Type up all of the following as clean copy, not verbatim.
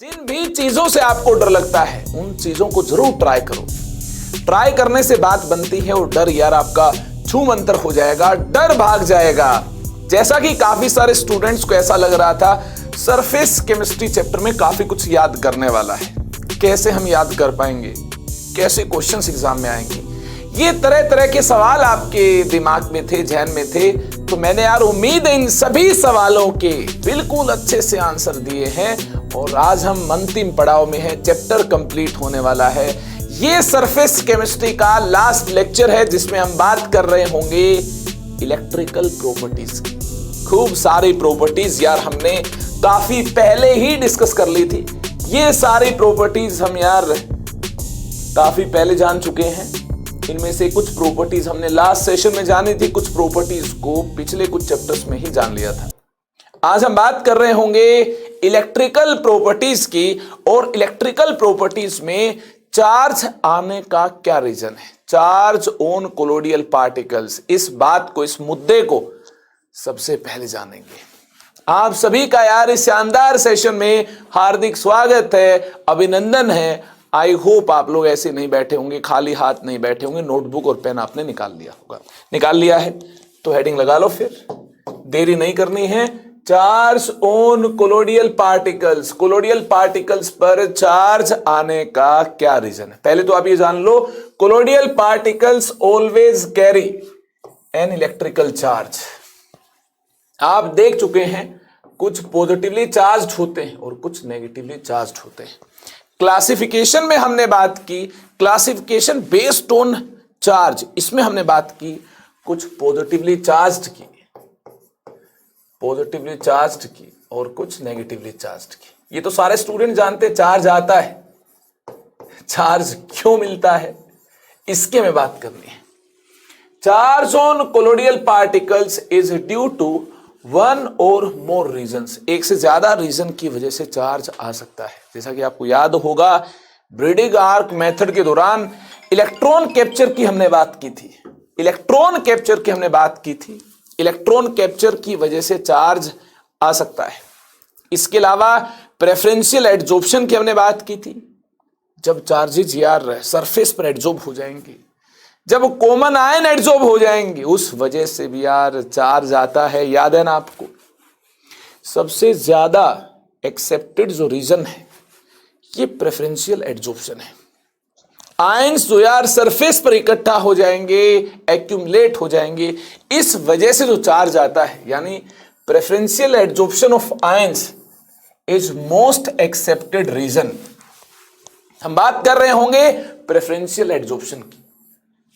जिन भी चीजों से आपको डर लगता है उन चीजों को जरूर ट्राई करो। ट्राई करने से बात बनती है और डर यार आपका छू मंतर हो जाएगा, डर भाग जाएगा। जैसा कि काफी सारे स्टूडेंट्स को ऐसा लग रहा था सरफेस केमिस्ट्री चैप्टर में काफी कुछ याद करने वाला है, कैसे हम याद कर पाएंगे, कैसे क्वेश्चंस एग्जाम में आएंगे, ये तरह तरह के सवाल आपके दिमाग में थे, जहन में थे। तो मैंने यार उम्मीद है इन सभी सवालों के बिल्कुल अच्छे से आंसर दिए हैं और आज हम अंतिम पड़ाव में हैं, चैप्टर कंप्लीट होने वाला है। ये सरफेस केमिस्ट्री का लास्ट लेक्चर है जिसमें हम बात कर रहे होंगे इलेक्ट्रिकल प्रॉपर्टीज की। खूब सारी प्रॉपर्टीज यार हमने काफी पहले ही डिस्कस कर ली थी। ये सारी प्रॉपर्टीज हम यार काफी पहले जान चुके हैं। इनमें से कुछ प्रॉपर्टीज हमने लास्ट सेशन में जानी थी, कुछ प्रॉपर्टीज को पिछले कुछ चैप्टर्स में ही जान लिया था। आज हम बात कर रहे होंगे इलेक्ट्रिकल प्रॉपर्टीज की, और इलेक्ट्रिकल प्रॉपर्टीज में चार्ज आने का क्या रीजन है, चार्ज ऑन कोलोइडल पार्टिकल्स। इस बात को, इस मुद्दे को सबसे पहले जानेंगे। आप सभी का यार इस शानदार सेशन में हार्दिक स्वागत है, अभिनंदन है। आई होप आप लोग ऐसे नहीं बैठे होंगे, खाली हाथ नहीं बैठे होंगे, नोटबुक और पेन आपने निकाल लिया होगा। निकाल लिया है तो हेडिंग लगा लो, फिर देरी नहीं करनी है। Charge on colloidal particles, colloidal particles पर चार्ज आने का क्या रीजन है। पहले तो आप ये जान लो, colloidal particles always carry an electrical charge. आप देख चुके हैं कुछ पॉजिटिवली चार्ज होते हैं और कुछ नेगेटिवली चार्ज होते हैं। क्लासिफिकेशन में हमने बात की, क्लासिफिकेशन बेस्ड ऑन चार्ज, इसमें हमने बात की कुछ पॉजिटिवली चार्ज्ड की, पॉजिटिवली चार्ज्ड की और कुछ नेगेटिवली चार्ज्ड की। ये तो सारे स्टूडेंट जानते हैं, चार्ज आता है, चार्ज क्यों मिलता है, इसके में बात करनी है। Charge on colloidal particles is due to one और मोर रीजंस। एक से ज्यादा रीजन की वजह से चार्ज आ सकता है। जैसा कि आपको याद होगा, ब्रीडिंग आर्क मेथड के दौरान इलेक्ट्रॉन कैप्चर की हमने बात की थी, इलेक्ट्रॉन कैप्चर की हमने बात की थी। इलेक्ट्रॉन कैप्चर की वजह से चार्ज आ सकता है। इसके अलावा प्रेफरेंशियल एडजॉर्प्शन की हमने बात की थी। जब चार्जेज यार सरफेस पर एडजॉर्ब हो जाएंगे, जब कॉमन आयन एडजॉर्ब हो जाएंगे, उस वजह से भी यार चार्ज आता है। याद है ना आपको, सबसे ज्यादा एक्सेप्टेड जो रीजन है ये प्रेफरेंशियल एडजॉर्प्शन है। आयंस जो यार सरफेस पर इकट्ठा हो जाएंगे, एक्यूमुलेट हो जाएंगे, इस वजह से जो चार्ज आता है, यानी preferential adsorption of ions is most accepted reason. हम बात कर रहे होंगे प्रेफरेंशियल एडजॉर्प्शन की।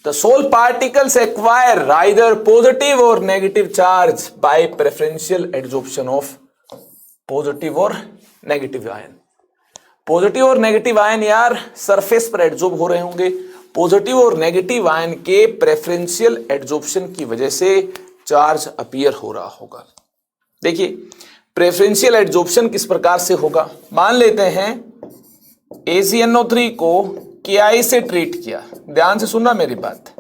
The soul particles acquire either positive or negative charge by preferential adsorption of positive or negative ion. Positive और नेगेटिव आयन यार सरफेस पर adsorb हो रहे होंगे। पॉजिटिव और नेगेटिव आयन के प्रेफरेंशियल एडजॉर्प्शन की वजह से चार्ज अपीयर हो रहा होगा। देखिए प्रेफरेंशियल एडजॉर्प्शन किस प्रकार से होगा। मान लेते हैं AgNO3 को Ki से ट्रीट किया। ध्यान से सुनना मेरी बात,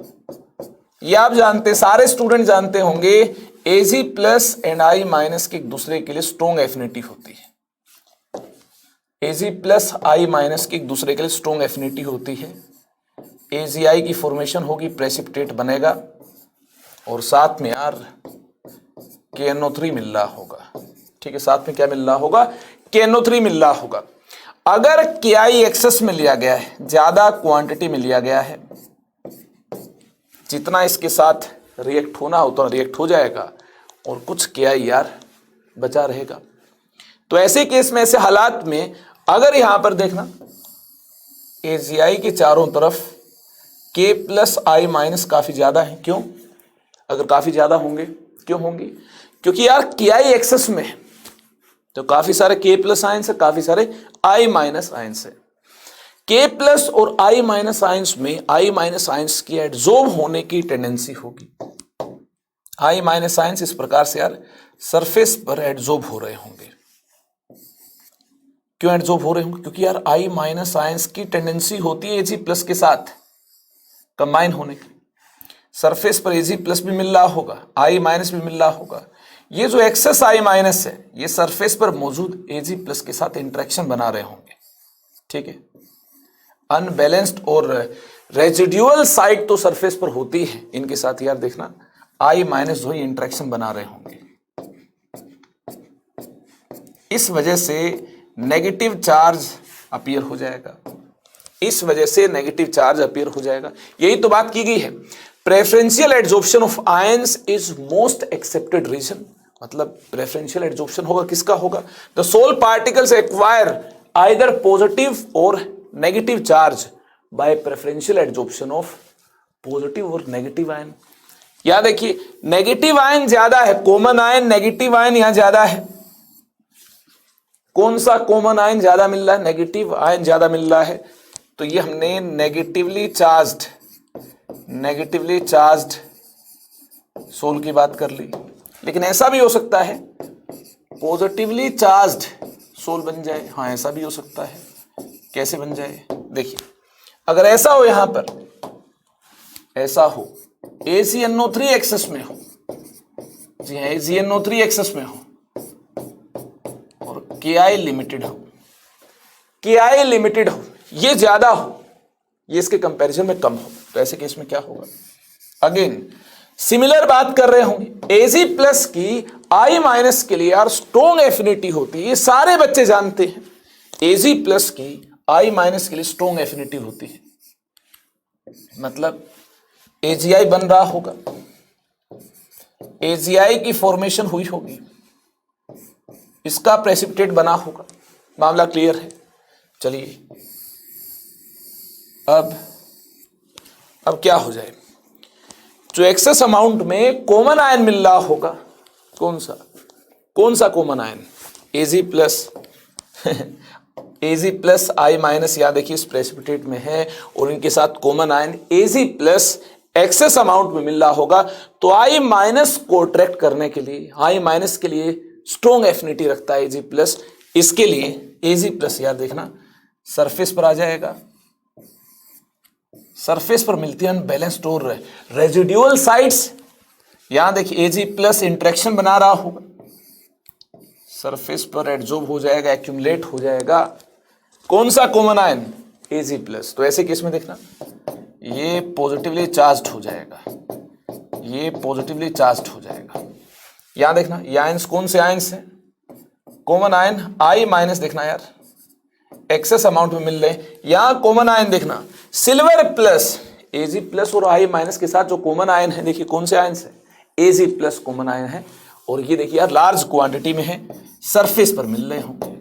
ये आप जानते, सारे स्टूडेंट जानते होंगे, Ag plus and I minus की एक दूसरे के लिए स्ट्रॉन्ग एफिनिटी होती है। Ag प्लस I माइनस की एक दूसरे के लिए स्ट्रॉन्ग एफिनिटी होती है। AgI की फॉर्मेशन होगी, प्रेसिपिटेट बनेगा और साथ में यार KNO3 मिल रहा होगा। ठीक है, साथ में क्या मिल रहा होगा, KNO3 मिल रहा होगा। अगर Ki एक्सेस में लिया गया है, ज्यादा क्वांटिटी में लिया गया है, जितना इसके साथ रिएक्ट होना उतना रिएक्ट हो जाएगा और कुछ Ki यार बचा रहेगा। तो ऐसे केस में, ऐसे हालात में अगर यहां पर देखना AgI के चारों तरफ K प्लस I माइनस काफी ज्यादा है। क्यों? अगर काफी ज्यादा होंगे, क्यों होंगे? क्योंकि यार Ki एक्सेस में है तो काफी सारे K प्लस आयंस है, काफी सारे I माइनस आयंस है। K प्लस और I माइनस आयंस में I माइनस आयंस की एडजॉर्ब होने की टेंडेंसी होगी। I माइनस आयंस इस प्रकार से यार सरफेस पर एडजॉर्ब हो रहे होंगे। क्यों एडजॉर्ब हो रहे होंगे? क्योंकि यार I माइनस आयंस की टेंडेंसी होती है Ag प्लस के साथ कंबाइन होने की। सरफेस पर Ag प्लस भी मिल रहा होगा, I माइनस भी मिल रहा होगा। ये जो एक्सेस आई माइनस है ये सरफेस पर मौजूद एजी प्लस के साथ इंटरेक्शन बना रहे होंगे, ठीक है। अनबैलेंस्ड और रेजिड्यूअल साइड तो सरफेस पर होती है, इनके साथ यार देखना आई माइनस जो इंटरेक्शन बना रहे होंगे। इस वजह से नेगेटिव चार्ज अपीयर हो जाएगा, इस वजह से नेगेटिव चार्ज अपीयर हो जाएगा। यही तो बात की गई है, preferential adsorption of ions is most accepted reason. मतलब प्रेफरेंशियल एड्सॉर्प्शन होगा किसका होगा? The sol particles acquire either positive और negative charge by preferential adsorption of positive और नेगेटिव आयन। यहां देखिए नेगेटिव आयन ज्यादा है, कॉमन आयन नेगेटिव आयन यहां ज्यादा है। कौन सा कॉमन आयन ज्यादा मिल रहा है? नेगेटिव आयन ज्यादा मिल रहा है। तो ये हमने नेगेटिवली चार्ज्ड सोल की बात कर ली, लेकिन ऐसा भी हो सकता है पॉजिटिवली चार्ज्ड सोल बन जाए। हाँ ऐसा भी हो सकता है। कैसे बन जाए? देखिए अगर ऐसा हो, यहां पर ऐसा हो AgNO3 एक्सेस में हो, जी हाँ AgNO3 एक्सेस में हो और Ki लिमिटेड हो, Ki लिमिटेड हो, ये ज्यादा हो, ये इसके कंपैरिजन में कम हो, तो ऐसे केस में क्या होगा? अगेन सिमिलर बात कर रहे होंगे। Ag प्लस की I माइनस के लिए यार स्ट्रॉन्ग एफिनिटी होती है, ये सारे बच्चे जानते हैं। Ag प्लस की I माइनस के लिए स्ट्रॉन्ग एफिनिटी होती है, मतलब AgI बन रहा होगा, AgI की फॉर्मेशन हुई होगी, इसका प्रेसिपिटेट बना होगा। मामला क्लियर है? चलिए अब क्या हो जाए, जो एक्सेस अमाउंट में कॉमन आयन मिल रहा होगा, कौन सा common ion? Ag plus I minus, या देखिए इस प्रेसिपिटेट में है और इनके साथ common ion Ag plus excess amount में मिल रहा होगा, तो I माइनस को अट्रैक्ट करने के लिए, I माइनस के लिए स्ट्रॉन्ग एफिनिटी रखता है Ag प्लस, इसके लिए Ag प्लस यार देखना सरफेस पर आ जाएगा, सरफेस पर मिलती है अनबैलेंस्ड और रेजिड्यूअल साइड्स। यहां देखिए Ag प्लस इंटरेक्शन बना रहा होगा, सरफेस पर एडजॉर्ब हो जाएगा, एक्यूमुलेट हो जाएगा। कौन सा कॉमन आयन? Ag plus. तो ऐसे केस में देखना ये पॉजिटिवली चार्ज्ड हो जाएगा, ये पॉजिटिवली चार्ज्ड हो जाएगा। यहां देखना ये आयंस कौन से आयंस हैं? कॉमन आयन I माइनस, देखना यार एक्सेस अमाउंट में मिल रहे हैं। यहां कॉमन आयन देखना सिल्वर प्लस, Ag प्लस और I माइनस के साथ जो कॉमन आयन है, देखिए कौन से आयंस है? Ag प्लस कॉमन आयन है, और ये देखिए यार लार्ज क्वांटिटी में है, सरफेस पर मिल रहे होंगे।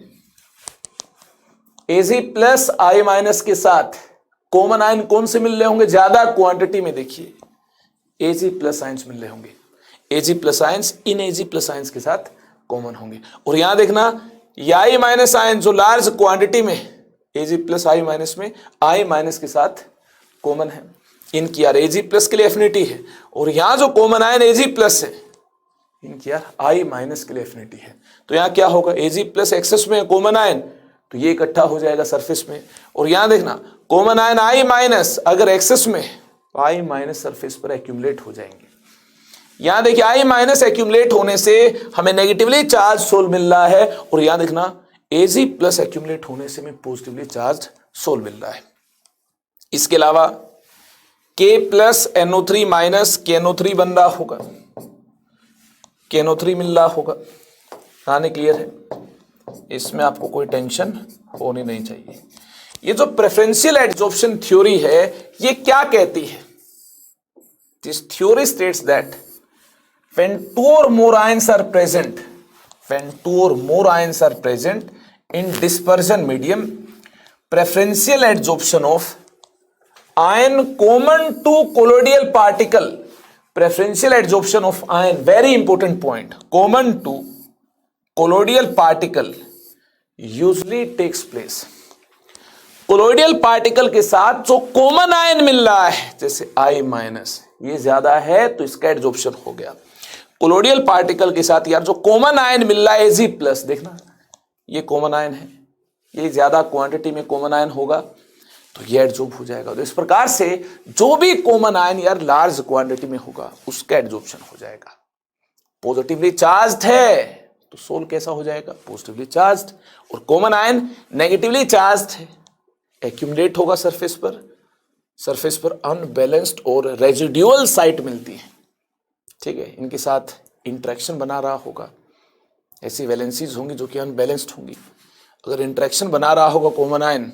Ag प्लस I माइनस के साथ कॉमन आयन कौन से मिल रहे होंगे? ज्यादा क्वांटिटी में देखिए Ag प्लस आयंस मिल रहे होंगे, Ag plus ions in Ag plus ions के साथ कॉमन होंगे। और यहां देखना I माइनस आयन जो लार्ज क्वांटिटी में Ag प्लस I माइनस में I माइनस के साथ कॉमन है, इनकी यार Ag प्लस के लिए एफिनिटी है, और यहां जो कॉमन आयन Ag प्लस है इनकी यार I माइनस के लिए एफिनिटी है। तो यहां क्या होगा? Ag प्लस एक्सेस में कॉमन आयन, तो ये इकट्ठा हो जाएगा सरफेस में। और यहां देखना कॉमन आयन I माइनस अगर एक्सेस में, तो I माइनस सरफेस पर एक्यूमुलेट हो जाएंगे। यहां देखिए I माइनस एक्यूमुलेट होने से हमें नेगेटिवली चार्ज सोल मिल रहा है, और यहां देखना Ag प्लस एक्यूमुलेट होने से हमें पॉजिटिवली चार्ज सोल मिल रहा है। इसके अलावा K plus NO3 minus KNO3 बन रहा होगा, KNO3 मिल रहा होगा। कहानी क्लियर है? इसमें आपको कोई टेंशन होनी नहीं चाहिए। ये जो प्रेफरेंशियल एड्सॉर्प्शन थ्योरी है ये क्या कहती है? This theory states that when two or more ions are present in dispersion medium, preferential adsorption of ion common to colloidal particle, preferential adsorption of ion, very important point, common to colloidal particle usually takes place। Colloidal particle के साथ जो common ion मिल रहा है, जैसे I minus, ये ज्यादा है तो इसका एड्सॉर्प्शन हो गया। कोलोइडियल पार्टिकल के साथ यार जो कॉमन आयन मिल रहा है Ag प्लस, देखना ये कॉमन आयन है, ये ज्यादा क्वांटिटी में कॉमन आयन होगा तो ये एड्सॉर्ब हो जाएगा। तो इस प्रकार से जो भी कॉमन आयन यार लार्ज क्वांटिटी में होगा उसका एड्सॉर्प्शन हो जाएगा। पॉजिटिवली चार्ज्ड है तो सोल कैसा हो जाएगा, पॉजिटिवली चार्ज्ड। और कॉमन आयन नेगेटिवली चार्ज्ड है, एक्यूमुलेट होगा सरफेस पर अनबैलेंस्ड और रेजिडुअल साइट मिलती है, ठीक है, इनके साथ इंटरेक्शन बना रहा होगा। ऐसी वैलेंसीज होंगी जो कि अनबैलेंस्ड होंगी। अगर इंटरेक्शन बना रहा होगा कॉमन आयन,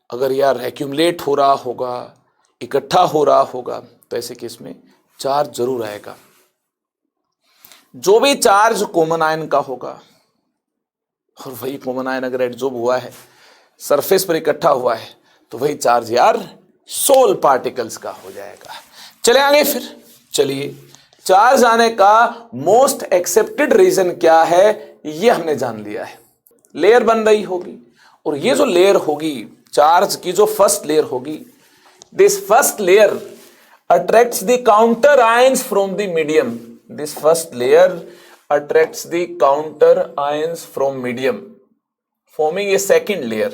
अगर यार एक्यूमुलेट हो रहा होगा, इकट्ठा हो रहा होगा, तो ऐसे केस में चार्ज जरूर आएगा। जो भी चार्ज कॉमन आयन का होगा और वही कॉमन आयन अगर एडजॉर्ब हुआ है, सरफेस पर इकट्ठा हुआ है, तो वही चार्ज यार सोल पार्टिकल्स का हो जाएगा। चले आगे फिर, चलिए चार्ज आने का मोस्ट एक्सेप्टेड रीजन क्या है ये हमने जान लिया है। लेयर बन रही होगी और ये जो लेयर होगी चार्ज की, जो फर्स्ट लेयर होगी, this first layer attracts the counter ions from the medium. This first layer attracts the counter ions from medium, forming a second layer.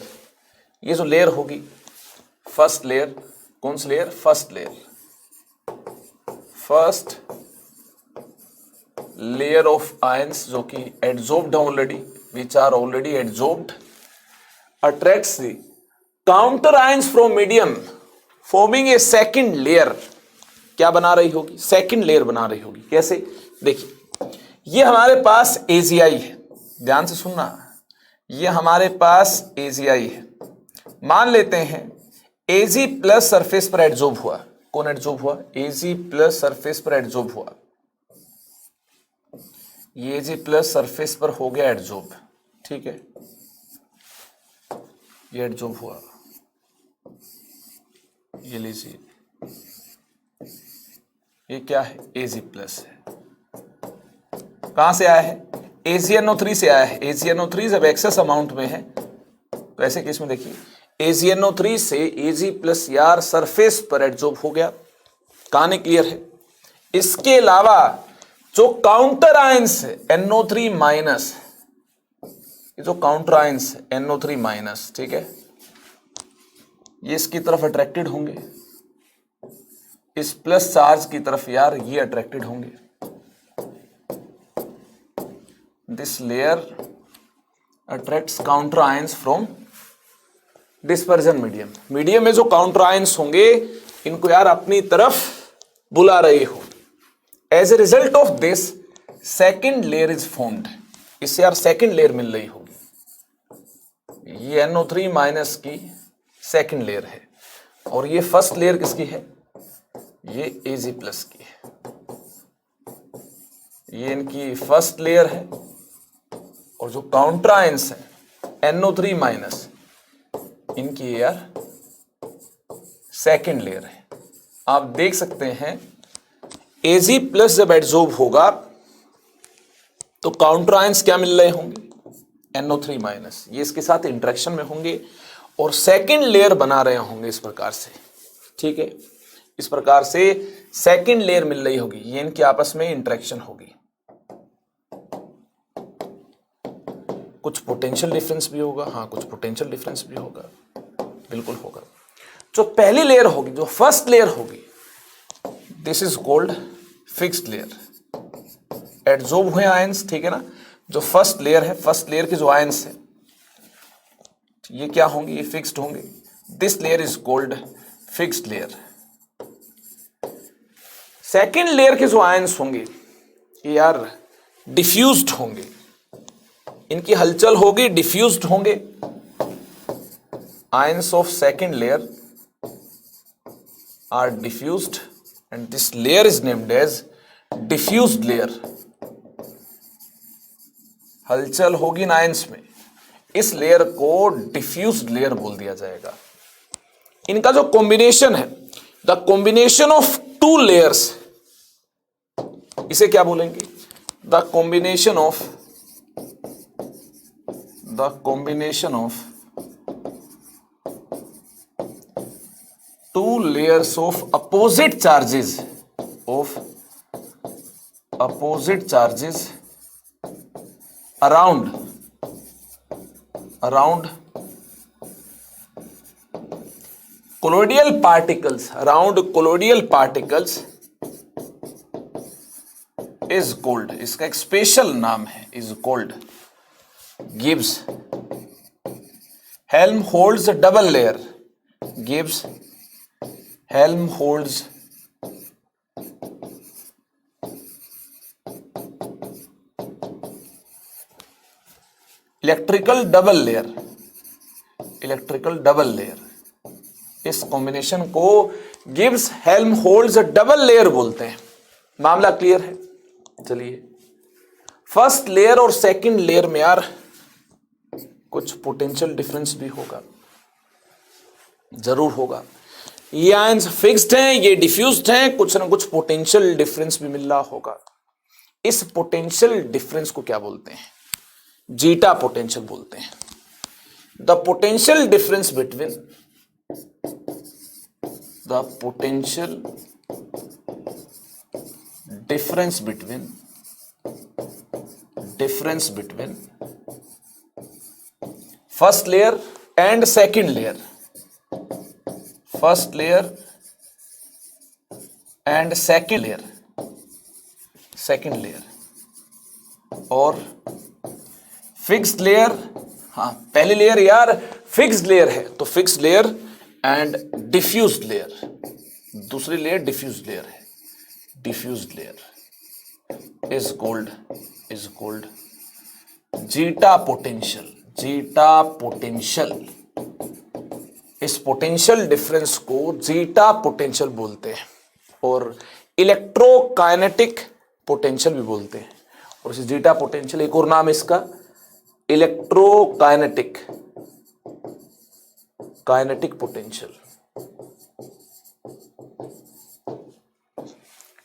ये जो लेयर होगी फर्स्ट लेयर, कौन सी layer, first layer, first layer of ions जो कि adsorbed already, which are already adsorbed, attracts the counter ions from medium, forming a second layer. क्या बना रही होगी, सेकंड लेयर बना रही होगी। कैसे, देखिए ये हमारे पास AgI है, ध्यान से सुनना, ये हमारे पास AgI है। मान लेते हैं Ag प्लस सरफेस पर एडजॉर्ब हुआ, कौन एडजॉर्ब हुआ, Ag प्लस सरफेस पर एडजॉर्ब हुआ, ये Ag प्लस सरफेस पर हो गया एडजॉर्ब, ठीक है, ये एडजॉर्ब हुआ, ये लीजिए, ये क्या है, Ag प्लस है। कहां से आया है, AgNO3 से आया है। AgNO3 जब एक्सेस अमाउंट में है तो ऐसे केस में देखिए AgNO3 से Ag प्लस यार सरफेस पर एडजॉर्ब हो गया, कहानी क्लियर है। इसके अलावा जो काउंटर आयंस है NO3 माइनस, ये जो काउंटर आयंस है NO3 माइनस, ठीक है, ये इसकी तरफ अट्रैक्टेड होंगे, इस प्लस चार्ज की तरफ यार ये अट्रैक्टेड होंगे। This layer attracts counter ions from dispersion medium. Medium में जो काउंटर आयंस होंगे इनको यार अपनी तरफ बुला रहे हो। As a result of this second layer is formed, इससे यार सेकेंड लेयर मिल रही होगी। ये NO3 माइनस की सेकेंड लेयर है और ये फर्स्ट लेयर किसकी है, ये Ag प्लस की है, ये इनकी फर्स्ट लेयर है। और जो काउंटर आयंस है NO3 माइनस, इनकी यार सेकेंड लेयर है। आप देख सकते हैं Ag प्लस जब एडजॉर्ब होगा तो काउंटर आयंस क्या मिल रहे होंगे, NO3 माइनस, ये इसके साथ इंटरेक्शन में होंगे और सेकेंड लेयर बना रहे होंगे इस प्रकार से, ठीक है, इस प्रकार से सेकेंड लेयर मिल रही होगी, ये इनके आपस में इंटरेक्शन होगी। कुछ पोटेंशियल डिफरेंस भी होगा, हाँ कुछ पोटेंशियल डिफरेंस भी होगा, बिल्कुल होगा। जो पहली लेयर होगी, जो फर्स्ट लेयर होगी, this is called fixed layer, adsorb हुए आयंस, ठीक है ना। जो फर्स्ट लेयर है, फर्स्ट लेयर के जो आयंस है ये क्या होंगे, ये फिक्स्ड होंगे। This layer is called fixed layer. Second layer के जो आयंस होंगे ये यार डिफ्यूज्ड होंगे, इनकी हलचल होगी, डिफ्यूज्ड होंगे। Ions of second layer are diffused and this layer is named as diffused layer. हलचल होगी इन आयंस में, इस लेयर को डिफ्यूज्ड लेयर बोल दिया जाएगा। इनका जो कॉम्बिनेशन है, the combination of two layers, इसे क्या बोलेंगे, the combination of two layers of opposite charges around colloidal particles, is cold, इसका एक स्पेशल नाम है is cold. Gibbs Helmholtz double layer, Gibbs Helmholtz electrical double layer, electrical double layer. इस combination को Gibbs Helmholtz double layer बोलते हैं। मामला clear है? चलिए, फर्स्ट लेयर और सेकंड लेयर में यार कुछ पोटेंशियल डिफरेंस भी होगा, जरूर होगा। ये आयंस फिक्स्ड हैं, ये डिफ्यूज्ड हैं, कुछ ना कुछ पोटेंशियल डिफरेंस भी मिल रहा होगा। इस पोटेंशियल डिफरेंस को क्या बोलते हैं? जीटा पोटेंशियल बोलते हैं। The potential difference between, the potential difference between first layer and second layer, first layer and second layer और फिक्स्ड लेयर। हाँ, पहली लेयर यार फिक्स्ड लेयर है तो fixed layer and diffused layer, दूसरी लेयर डिफ्यूज्ड लेयर है, diffused layer is called zeta potential, zeta potential. इस potential difference को जीटा पोटेंशियल बोलते हैं और इलेक्ट्रोकाइनेटिक पोटेंशियल भी बोलते हैं। और इस जीटा पोटेंशियल एक और नाम है इसका electrokinetic potential.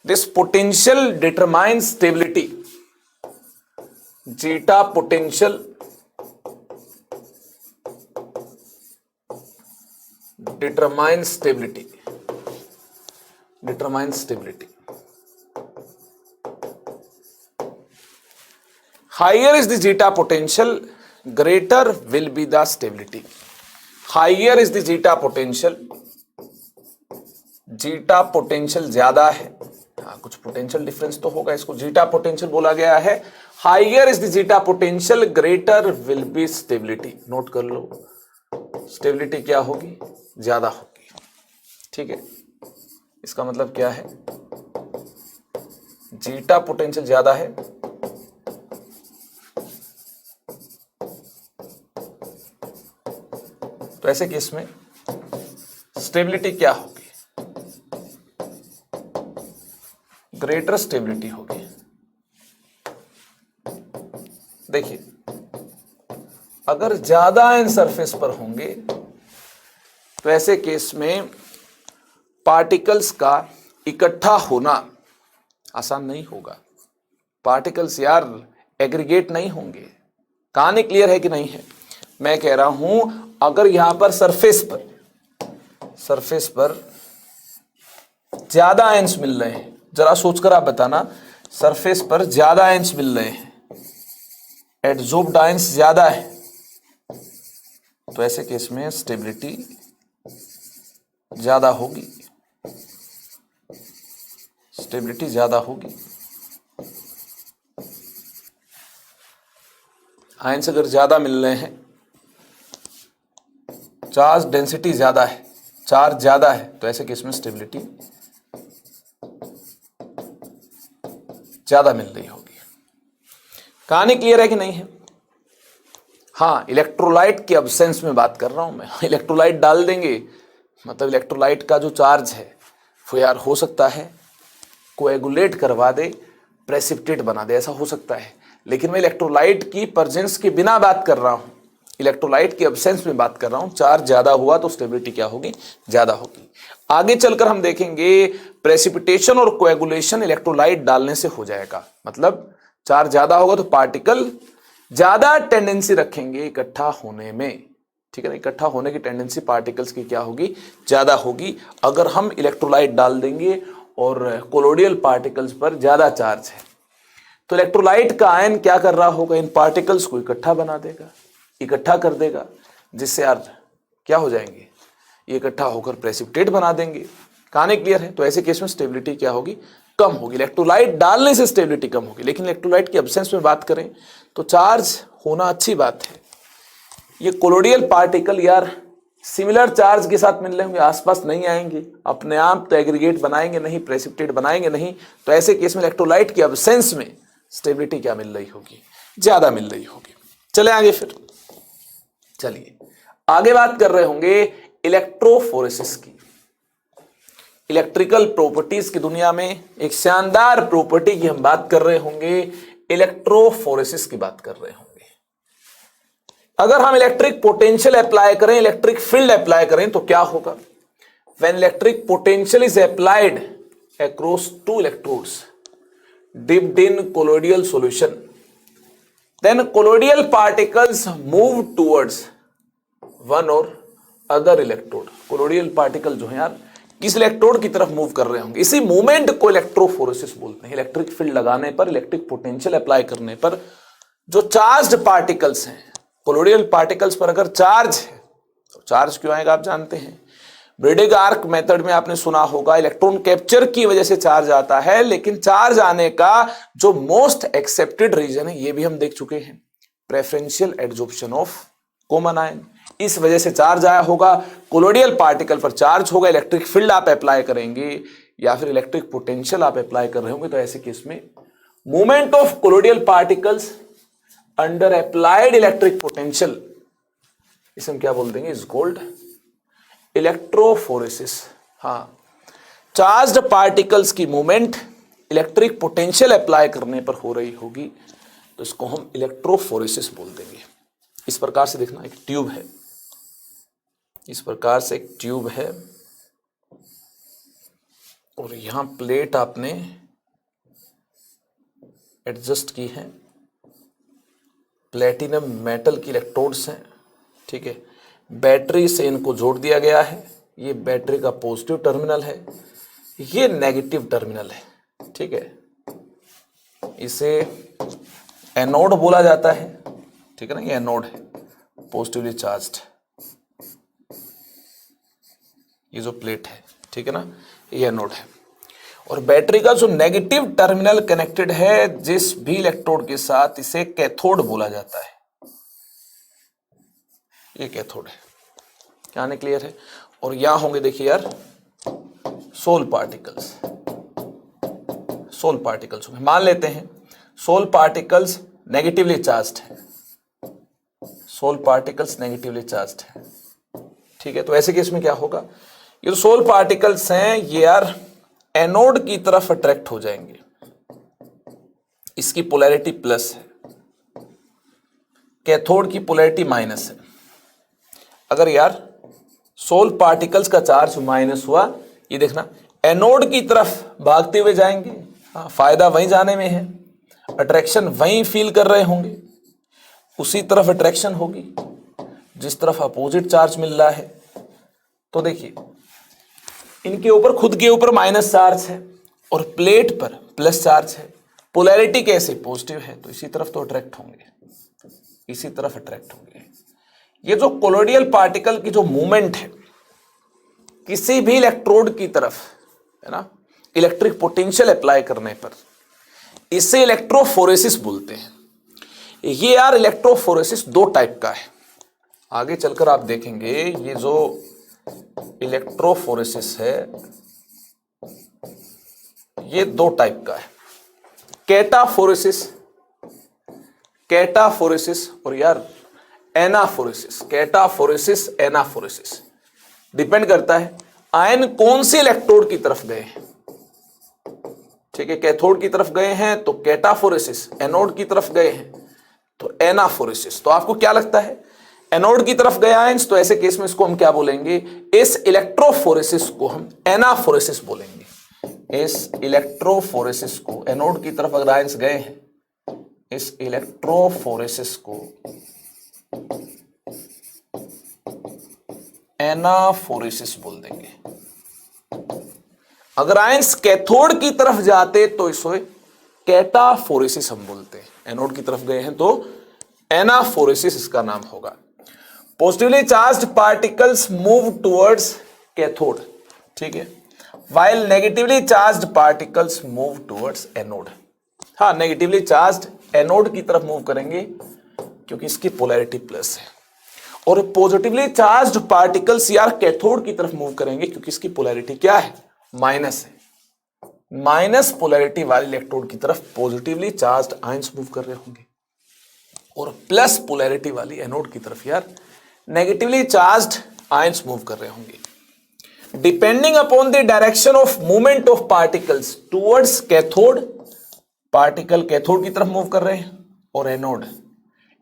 This potential determines stability, zeta potential determines stability, higher is the zeta potential, greater will be the stability. Higher is the zeta potential, zeta potential ज्यादा है। हाँ, कुछ पोटेंशियल डिफरेंस तो होगा, इसको जीटा पोटेंशियल बोला गया है। Higher is the zeta potential, greater will be stability. Note कर लो, स्टेबिलिटी क्या होगी? ज्यादा होगी। ठीक है, इसका मतलब क्या है? जीटा पोटेंशियल ज्यादा है तो ऐसे केस में स्टेबिलिटी क्या होगी? ग्रेटर स्टेबिलिटी होगी। देखिए, अगर ज्यादा आयन सरफेस पर होंगे तो ऐसे केस में पार्टिकल्स का इकट्ठा होना आसान नहीं होगा। पार्टिकल्स यार एग्रीगेट नहीं होंगे। कहानी क्लियर है कि नहीं है? मैं कह रहा हूं, अगर यहां पर सरफेस पर ज्यादा आयंस मिल रहे हैं, जरा सोचकर आप बताना, सरफेस पर ज्यादा आयंस मिल रहे हैं, एडजॉर्ब्ड आयंस ज्यादा है, तो ऐसे केस में स्टेबिलिटी ज्यादा होगी, स्टेबिलिटी ज्यादा होगी। आयंस अगर ज्यादा मिल रहे हैं, चार्ज डेंसिटी ज्यादा है, चार्ज ज्यादा है, तो ऐसे केस में स्टेबिलिटी ज्यादा मिल रही होगी। कहानी क्लियर है कि नहीं है? हाँ, इलेक्ट्रोलाइट की अब्सेंस में बात कर रहा हूं मैं। इलेक्ट्रोलाइट डाल देंगे मतलब इलेक्ट्रोलाइट का जो चार्ज है वो यार हो सकता है कोएगुलेट करवा दे, प्रेसिपिटेट बना दे, ऐसा हो सकता है। लेकिन मैं इलेक्ट्रोलाइट की प्रेजेंस के बिना बात कर रहा हूं, इलेक्ट्रोलाइट की अब्सेंस में बात कर रहा हूं। चार्ज ज्यादा हुआ तो स्टेबिलिटी क्या होगी? ज्यादा होगी। आगे चलकर हम देखेंगे प्रेसिपिटेशन और कोएगुलेशन इलेक्ट्रोलाइट डालने से हो जाएगा। मतलब चार्ज ज्यादा होगा तो पार्टिकल ज्यादा टेंडेंसी रखेंगे इकट्ठा होने में। ठीक है ना, इकट्ठा होने की टेंडेंसी पार्टिकल्स की क्या होगी? ज्यादा होगी। अगर हम इलेक्ट्रोलाइट डाल देंगे और कोलोडियल पार्टिकल्स पर ज्यादा चार्ज है तो इलेक्ट्रोलाइट का आयन क्या कर रहा होगा? इन पार्टिकल्स को इकट्ठा बना देगा, इकट्ठा कर देगा, जिससे यार क्या हो जाएंगे? ये इकट्ठा होकर प्रेसिपिटेट बना देंगे। कहानी क्लियर है? तो ऐसे केस में स्टेबिलिटी क्या होगी? कम होगी, इलेक्ट्रोलाइट डालने से स्टेबिलिटी कम होगी। लेकिन इलेक्ट्रोलाइट की एब्सेंस में बात करें तो चार्ज होना अच्छी बात है। ये कोलोडियल पार्टिकल यार सिमिलर चार्ज के साथ मिल रहे होंगे, आसपास नहीं आएंगे, अपने आप तो एग्रीगेट बनाएंगे नहीं, प्रेसिपिटेट बनाएंगे नहीं। तो ऐसे केस में इलेक्ट्रोलाइट की एब्सेंस में स्टेबिलिटी क्या मिल रही होगी, ज्यादा मिल रही होगी। चले आगे फिर, चलिए आगे बात कर रहे होंगे इलेक्ट्रोफोरेसिस की। इलेक्ट्रिकल प्रॉपर्टीज की दुनिया में एक शानदार प्रॉपर्टी की हम बात कर रहे होंगे, इलेक्ट्रोफोरेसिस की बात कर रहे होंगे। अगर हम इलेक्ट्रिक पोटेंशियल अप्लाई करें, इलेक्ट्रिक फील्ड अप्लाई करें तो क्या होगा? When electric potential is applied across two electrodes dipped in colloidal solution, then colloidal particles move towards one or other electrode। colloidal particle जो है यार किस इलेक्ट्रोड की तरफ मूव कर रहे होंगे, इसी मूवमेंट को इलेक्ट्रोफोरेसिस बोलते हैं। इलेक्ट्रिक फील्ड लगाने पर, इलेक्ट्रिक पोटेंशियल अप्लाई करने पर जो चार्ज्ड पार्टिकल्स हैं, कोलोइडल पार्टिकल्स पर अगर चार्ज है तो चार्ज क्यों आएगा आप जानते हैं। ब्रेडिग आर्क मेथड में आपने सुना होगा इलेक्ट्रॉन कैप्चर की वजह से चार्ज आता है, लेकिन चार्ज आने का जो मोस्ट एक्सेप्टेड रीजन है ये भी हम देख चुके हैं, preferential adsorption of common ion. इस वजह से चार्ज आया होगा, कोलोइडल पार्टिकल पर चार्ज होगा, इलेक्ट्रिक फील्ड आप अप्लाई करेंगे या फिर इलेक्ट्रिक पोटेंशियल आप अप्लाई कर रहे होंगे, तो ऐसे केस में movement of colloidal particles under applied electric potential, इसे हम क्या बोल देंगे, इज कॉल्ड इलेक्ट्रोफोरेसिस। हाँ, चार्ज्ड पार्टिकल्स की मूवमेंट इलेक्ट्रिक पोटेंशियल अप्लाई करने पर हो रही होगी तो इसको हम इलेक्ट्रोफोरेसिस बोल देंगे। इस प्रकार से देखना, एक ट्यूब है, इस प्रकार से एक ट्यूब है और यहां प्लेट आपने एडजस्ट की है, प्लेटिनम मेटल की इलेक्ट्रोड्स हैं, ठीक है। बैटरी से इनको जोड़ दिया गया है, ये बैटरी का पॉजिटिव टर्मिनल है, ये नेगेटिव टर्मिनल है, ठीक है। इसे एनोड बोला जाता है, ठीक है ना, ये एनोड है, पॉजिटिवली चार्ज्ड। ये जो प्लेट है, ठीक है ना, ये एनोड है। और बैटरी का जो नेगेटिव टर्मिनल कनेक्टेड है जिस भी इलेक्ट्रोड के साथ, इसे कैथोड बोला जाता है। ये कैथोड है, क्या आने क्लियर है। और यहां होंगे देखिए यार सोल पार्टिकल्स, सोल पार्टिकल्स होंगे, मान लेते हैं सोल पार्टिकल्स नेगेटिवली चार्ज्ड है, सोल पार्टिकल्स नेगेटिवली चार्ज्ड है, ठीक है। तो ऐसे केस में क्या होगा, ये जो सोल पार्टिकल्स हैं ये यार एनोड की तरफ अट्रैक्ट हो जाएंगे, इसकी पोलैरिटी प्लस है, कैथोड की पोलैरिटी माइनस है। अगर यार सोल पार्टिकल्स का चार्ज माइनस हुआ, ये देखना एनोड की तरफ भागते हुए जाएंगे, हाँ, फायदा वहीं जाने में है, अट्रैक्शन वहीं फील कर रहे होंगे, उसी तरफ अट्रैक्शन होगी जिस तरफ अपोजिट चार्ज मिल रहा है। तो देखिए इनके ऊपर, खुद के ऊपर माइनस चार्ज है और प्लेट पर प्लस चार्ज है, पोलैरिटी कैसे पॉजिटिव है, तो इसी तरफ तो अट्रैक्ट होंगे, इसी तरफ अट्रैक्ट होंगे। ये जो कोलोइडल पार्टिकल की जो मूवमेंट है किसी भी इलेक्ट्रोड की तरफ, है ना, इलेक्ट्रिक पोटेंशियल अप्लाई करने पर, इसे इलेक्ट्रोफोरेसिस बोलते हैं। ये यार इलेक्ट्रोफोरेसिस दो टाइप का है, आगे चलकर आप देखेंगे। ये जो इलेक्ट्रोफोरेसिस है ये दो टाइप का है, कैटाफोरेसिस, कैटाफोरेसिस और यार एनाफोरेसिस। कैटाफोरेसिस, एनाफोरेसिस डिपेंड करता है आयन कौन से इलेक्ट्रोड की तरफ गए हैं, ठीक है। कैथोड की तरफ गए हैं तो कैटाफोरेसिस, एनोड की तरफ गए हैं तो एनाफोरेसिस। तो आपको क्या लगता है, एनोड की तरफ गए आयन, तो ऐसे केस में इसको हम क्या बोलेंगे, इस इलेक्ट्रोफोरेसिस को हम एनाफोरेसिस बोलेंगे। इस इलेक्ट्रोफोरेसिस को, एनोड की तरफ अगर आयंस गए हैं, इस इलेक्ट्रोफोरेसिस को एनाफोरेसिस बोल देंगे। अगर आयंस कैथोड की तरफ जाते तो इसे कैटाफोरेसिस हम बोलते हैं, एनोड की तरफ गए हैं तो एनाफोरेसिस इसका नाम होगा। Positively charged particles move towards cathode, ठीक है। while negatively charged particles move towards anode. हाँ, नेगेटिवली चार्ज्ड एनोड की तरफ मूव करेंगे क्योंकि इसकी पोलैरिटी प्लस है, और पॉजिटिवली चार्ज्ड पार्टिकल्स यार कैथोड की तरफ मूव करेंगे क्योंकि इसकी पोलैरिटी क्या है, माइनस है। माइनस पोलैरिटी वाले इलेक्ट्रोड की तरफ पॉजिटिवली चार्ज्ड आयंस मूव कर रहे होंगे, और प्लस पोलैरिटी वाली एनोड की तरफ यार नेगेटिवली चार्ज्ड आयंस मूव कर रहे होंगे। Depending upon the direction of movement of particles towards cathode, particle cathode की तरफ मूव कर रहे हैं, और anode.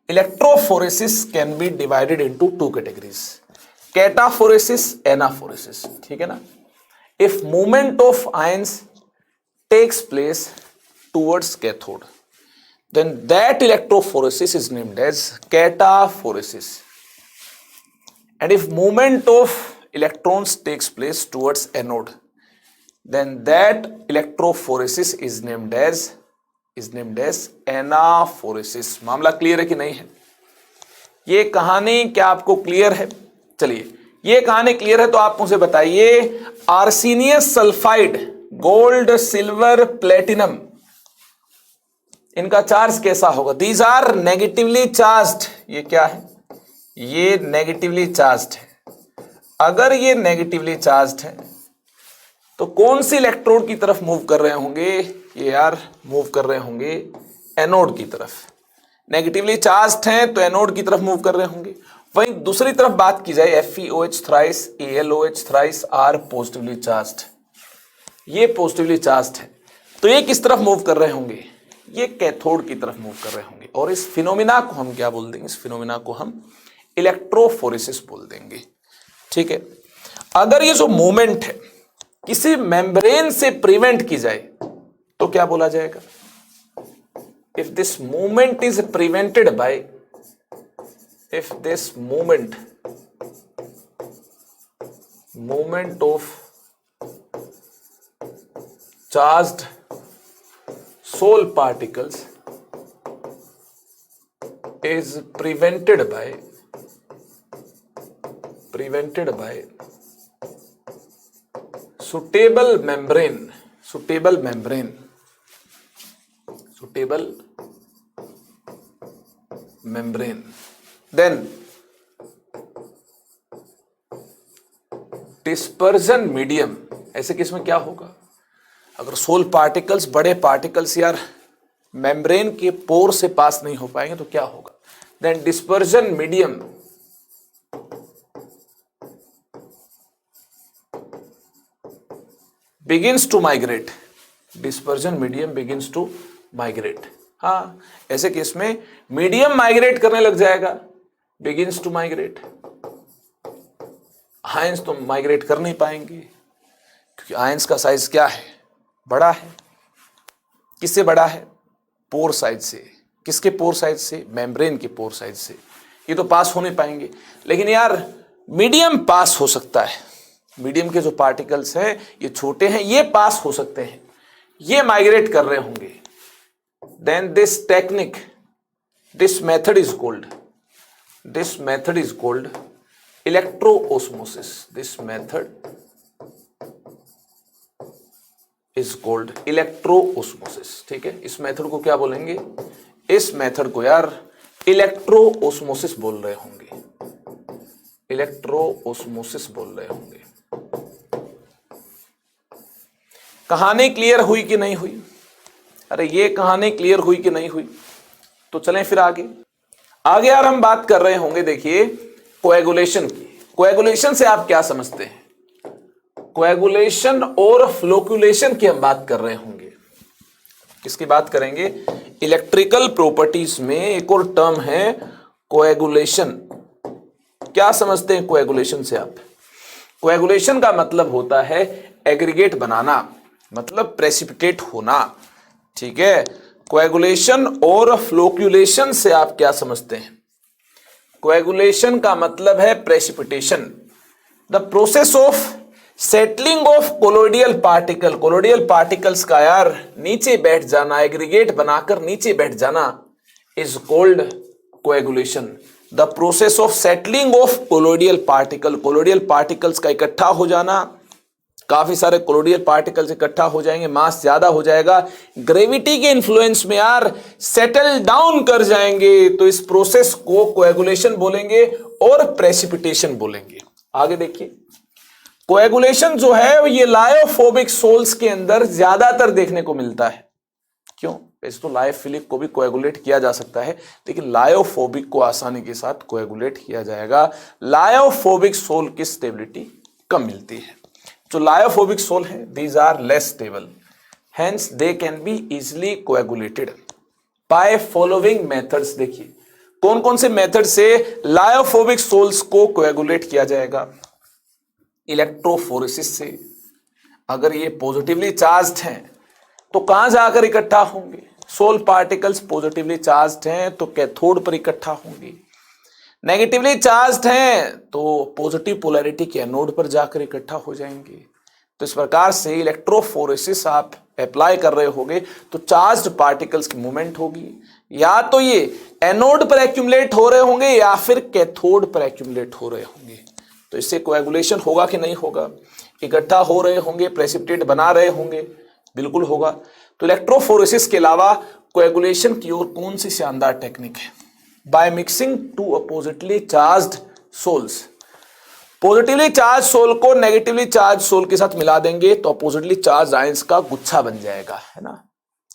Electrophoresis can be divided into two categories, cataphoresis, anaphoresis, ठीक है ना। If movement of ions takes place towards cathode, then that electrophoresis is named as cataphoresis. And if movement of electrons takes place towards anode, then that electrophoresis is named as anaphoresis. मामला clear है कि नहीं है? ये कहानी क्या आपको clear है? चलिए, ये कहानी क्लियर है तो आप मुझे बताइए, arsenious sulphide, gold, silver, platinum, इनका चार्ज कैसा होगा? These are negatively charged. ये क्या है? ये नेगेटिवली चार्ज्ड है। अगर ये नेगेटिवली चार्ज्ड है तो कौन सी इलेक्ट्रोड की तरफ मूव कर रहे होंगे? ये यार मूव कर रहे होंगे एनोड की तरफ। नेगेटिवली चार्ज्ड हैं तो एनोड की तरफ मूव कर रहे होंगे। वहीं दूसरी तरफ बात की जाए, FeOH thrice, AlOH thrice are positively charged, ये पॉजिटिवली चार्ज्ड है, तो ये किस तरफ मूव कर रहे होंगे? ये कैथोड की तरफ मूव कर रहे होंगे। और इस फिनोमिना को हम क्या बोल देंगे? इस फिनोमिना को हम इलेक्ट्रोफोरेसिस बोल देंगे, ठीक है। अगर ये जो मूवमेंट है किसी मेम्ब्रेन से प्रिवेंट की जाए तो क्या बोला जाएगा? If this movement is prevented by, if this movement of charged soul particles is prevented by suitable membrane, then dispersion medium, ऐसे केस में क्या होगा? अगर सोल पार्टिकल्स, बड़े पार्टिकल्स यार मेम्ब्रेन के पोर से पास नहीं हो पाएंगे तो क्या होगा? Then dispersion medium begins to migrate, dispersion medium begins to migrate. हाँ, ऐसे केस में मीडियम माइग्रेट करने लग जाएगा, बिगिंस टू माइग्रेट। आयंस तो माइग्रेट कर नहीं पाएंगे क्योंकि आयंस का साइज क्या है? बड़ा है। किससे बड़ा है? पोर साइज से। किसके पोर साइज से? मेम्ब्रेन के पोर साइज से। ये तो पास हो नहीं पाएंगे, लेकिन यार मीडियम पास हो सकता है। मीडियम के जो पार्टिकल्स हैं ये छोटे हैं, ये पास हो सकते हैं, ये माइग्रेट कर रहे होंगे। Then this technique, this method is called electroosmosis. This method is called electroosmosis, ठीक है। इस मेथड को क्या बोलेंगे? इस मेथड को यार इलेक्ट्रोओस्मोसिस बोल रहे होंगे, इलेक्ट्रोओस्मोसिस बोल रहे होंगे। कहानी क्लियर हुई कि नहीं हुई? अरे ये कहानी क्लियर हुई कि नहीं हुई? तो चलें फिर आगे यार हम बात कर रहे होंगे, देखिए, कोएगुलेशन की। कोएगुलेशन से आप क्या समझते हैं? कोएगुलेशन और फ्लोकुलेशन की हम बात कर रहे होंगे। किसकी बात करेंगे? इलेक्ट्रिकल प्रॉपर्टीज में एक और टर्म है कोएगुलेशन। क्या समझते हैं कोएगुलेशन से आप? कोएगुलेशन का मतलब होता है एग्रीगेट बनाना, मतलब प्रेसिपिटेट होना, ठीक है। कोएगुलेशन और फ्लोकुलेशन से आप क्या समझते हैं? कोएगुलेशन का मतलब है precipitation, the process of settling of colloidal particle. Colloidal particles का यार नीचे बैठ जाना, एग्रीगेट बनाकर नीचे बैठ जाना, is called coagulation. The process of settling of colloidal particle, colloidal particles का इकट्ठा हो जाना काफी सारे कोलोडियल पार्टिकल्स इकट्ठा हो जाएंगे, मास ज्यादा हो जाएगा, ग्रेविटी के इन्फ्लुएंस में यार सेटल डाउन कर जाएंगे। तो इस प्रोसेस को कोएगुलेशन बोलेंगे और प्रेसिपिटेशन बोलेंगे। आगे देखिए, कोएगुलेशन जो है ये लायोफोबिक सोल्स के अंदर ज्यादातर देखने को मिलता है। क्यों? वैसे तो लायोफिलिक को भी कोएगुलेट किया जा सकता है, लेकिन लायोफोबिक को आसानी के साथ कोएगुलेट किया जाएगा। लायोफोबिक सोल की स्टेबिलिटी कम मिलती है। जो लायोफोबिक सोल है these are less stable, hence they can be easily coagulated by following methods. देखिए कौन कौन से मेथड से लायोफोबिक सोल्स को कोएगुलेट किया जाएगा। इलेक्ट्रोफोरेसिस से, अगर ये पॉजिटिवली चार्ज्ड हैं तो कहां जाकर इकट्ठा होंगे, सोल पार्टिकल्स पॉजिटिवली चार्ज्ड हैं तो कैथोड पर इकट्ठा होंगे, नेगेटिवली चार्ज्ड हैं तो पॉजिटिव पोलैरिटी के एनोड पर जाकर इकट्ठा हो जाएंगे। तो इस प्रकार से इलेक्ट्रोफोरेसिस आप अप्लाई कर रहे होगे तो चार्ज्ड पार्टिकल्स की मूवमेंट होगी, या तो ये एनोड पर एक्यूमुलेट हो रहे होंगे या फिर कैथोड पर एक्यूमुलेट हो रहे होंगे। तो इससे कोएगुलेशन होगा कि नहीं होगा, इकट्ठा हो रहे होंगे, प्रेसिपिटेट बना रहे होंगे, बिल्कुल होगा। तो इलेक्ट्रोफोरेसिस के अलावा कोएगुलेशन की ओर कौन सी शानदार टेक्निक है, by mixing two oppositely charged sols. Positively charge sol को नेगेटिवली चार्ज सोल के साथ मिला देंगे तो अपोजिटली चार्ज आयंस का गुच्छा बन जाएगा, है ना।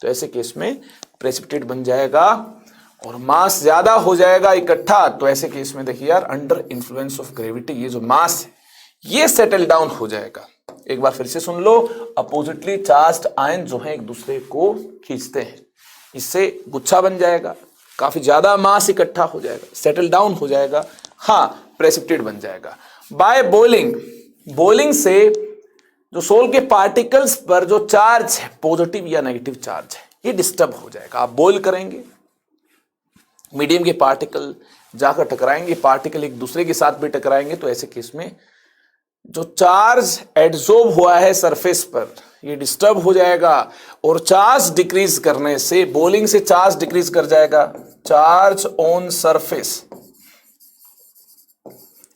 तो ऐसे केस में प्रेसिपिटेट बन जाएगा और मास ज्यादा हो जाएगा इकट्ठा। तो ऐसे केस में देखिए यार, अंडर इन्फ्लुएंस ऑफ ग्रेविटी ये जो मास है ये सेटल डाउन हो जाएगा। एक बार फिर से सुन लो, अपोजिटली चार्ज्ड आयन जो है एक दूसरे को खींचते हैं, इससे गुच्छा बन जाएगा, काफी ज्यादा मास इकट्ठा हो जाएगा, सेटल डाउन हो जाएगा, हाँ प्रेसिपिटेट बन जाएगा। बाय बॉइलिंग, बॉइलिंग से जो सोल के पार्टिकल्स पर जो चार्ज है पॉजिटिव या नेगेटिव चार्ज है ये डिस्टर्ब हो जाएगा। आप बॉइल करेंगे, मीडियम के पार्टिकल जाकर टकराएंगे, पार्टिकल एक दूसरे के साथ भी टकराएंगे, तो ऐसे केस में जो चार्ज एडजॉर्ब हुआ है सरफेस पर ये डिस्टर्ब हो जाएगा और चार्ज डिक्रीज करने से, बॉइलिंग से चार्ज डिक्रीज कर जाएगा। चार्ज ऑन सरफेस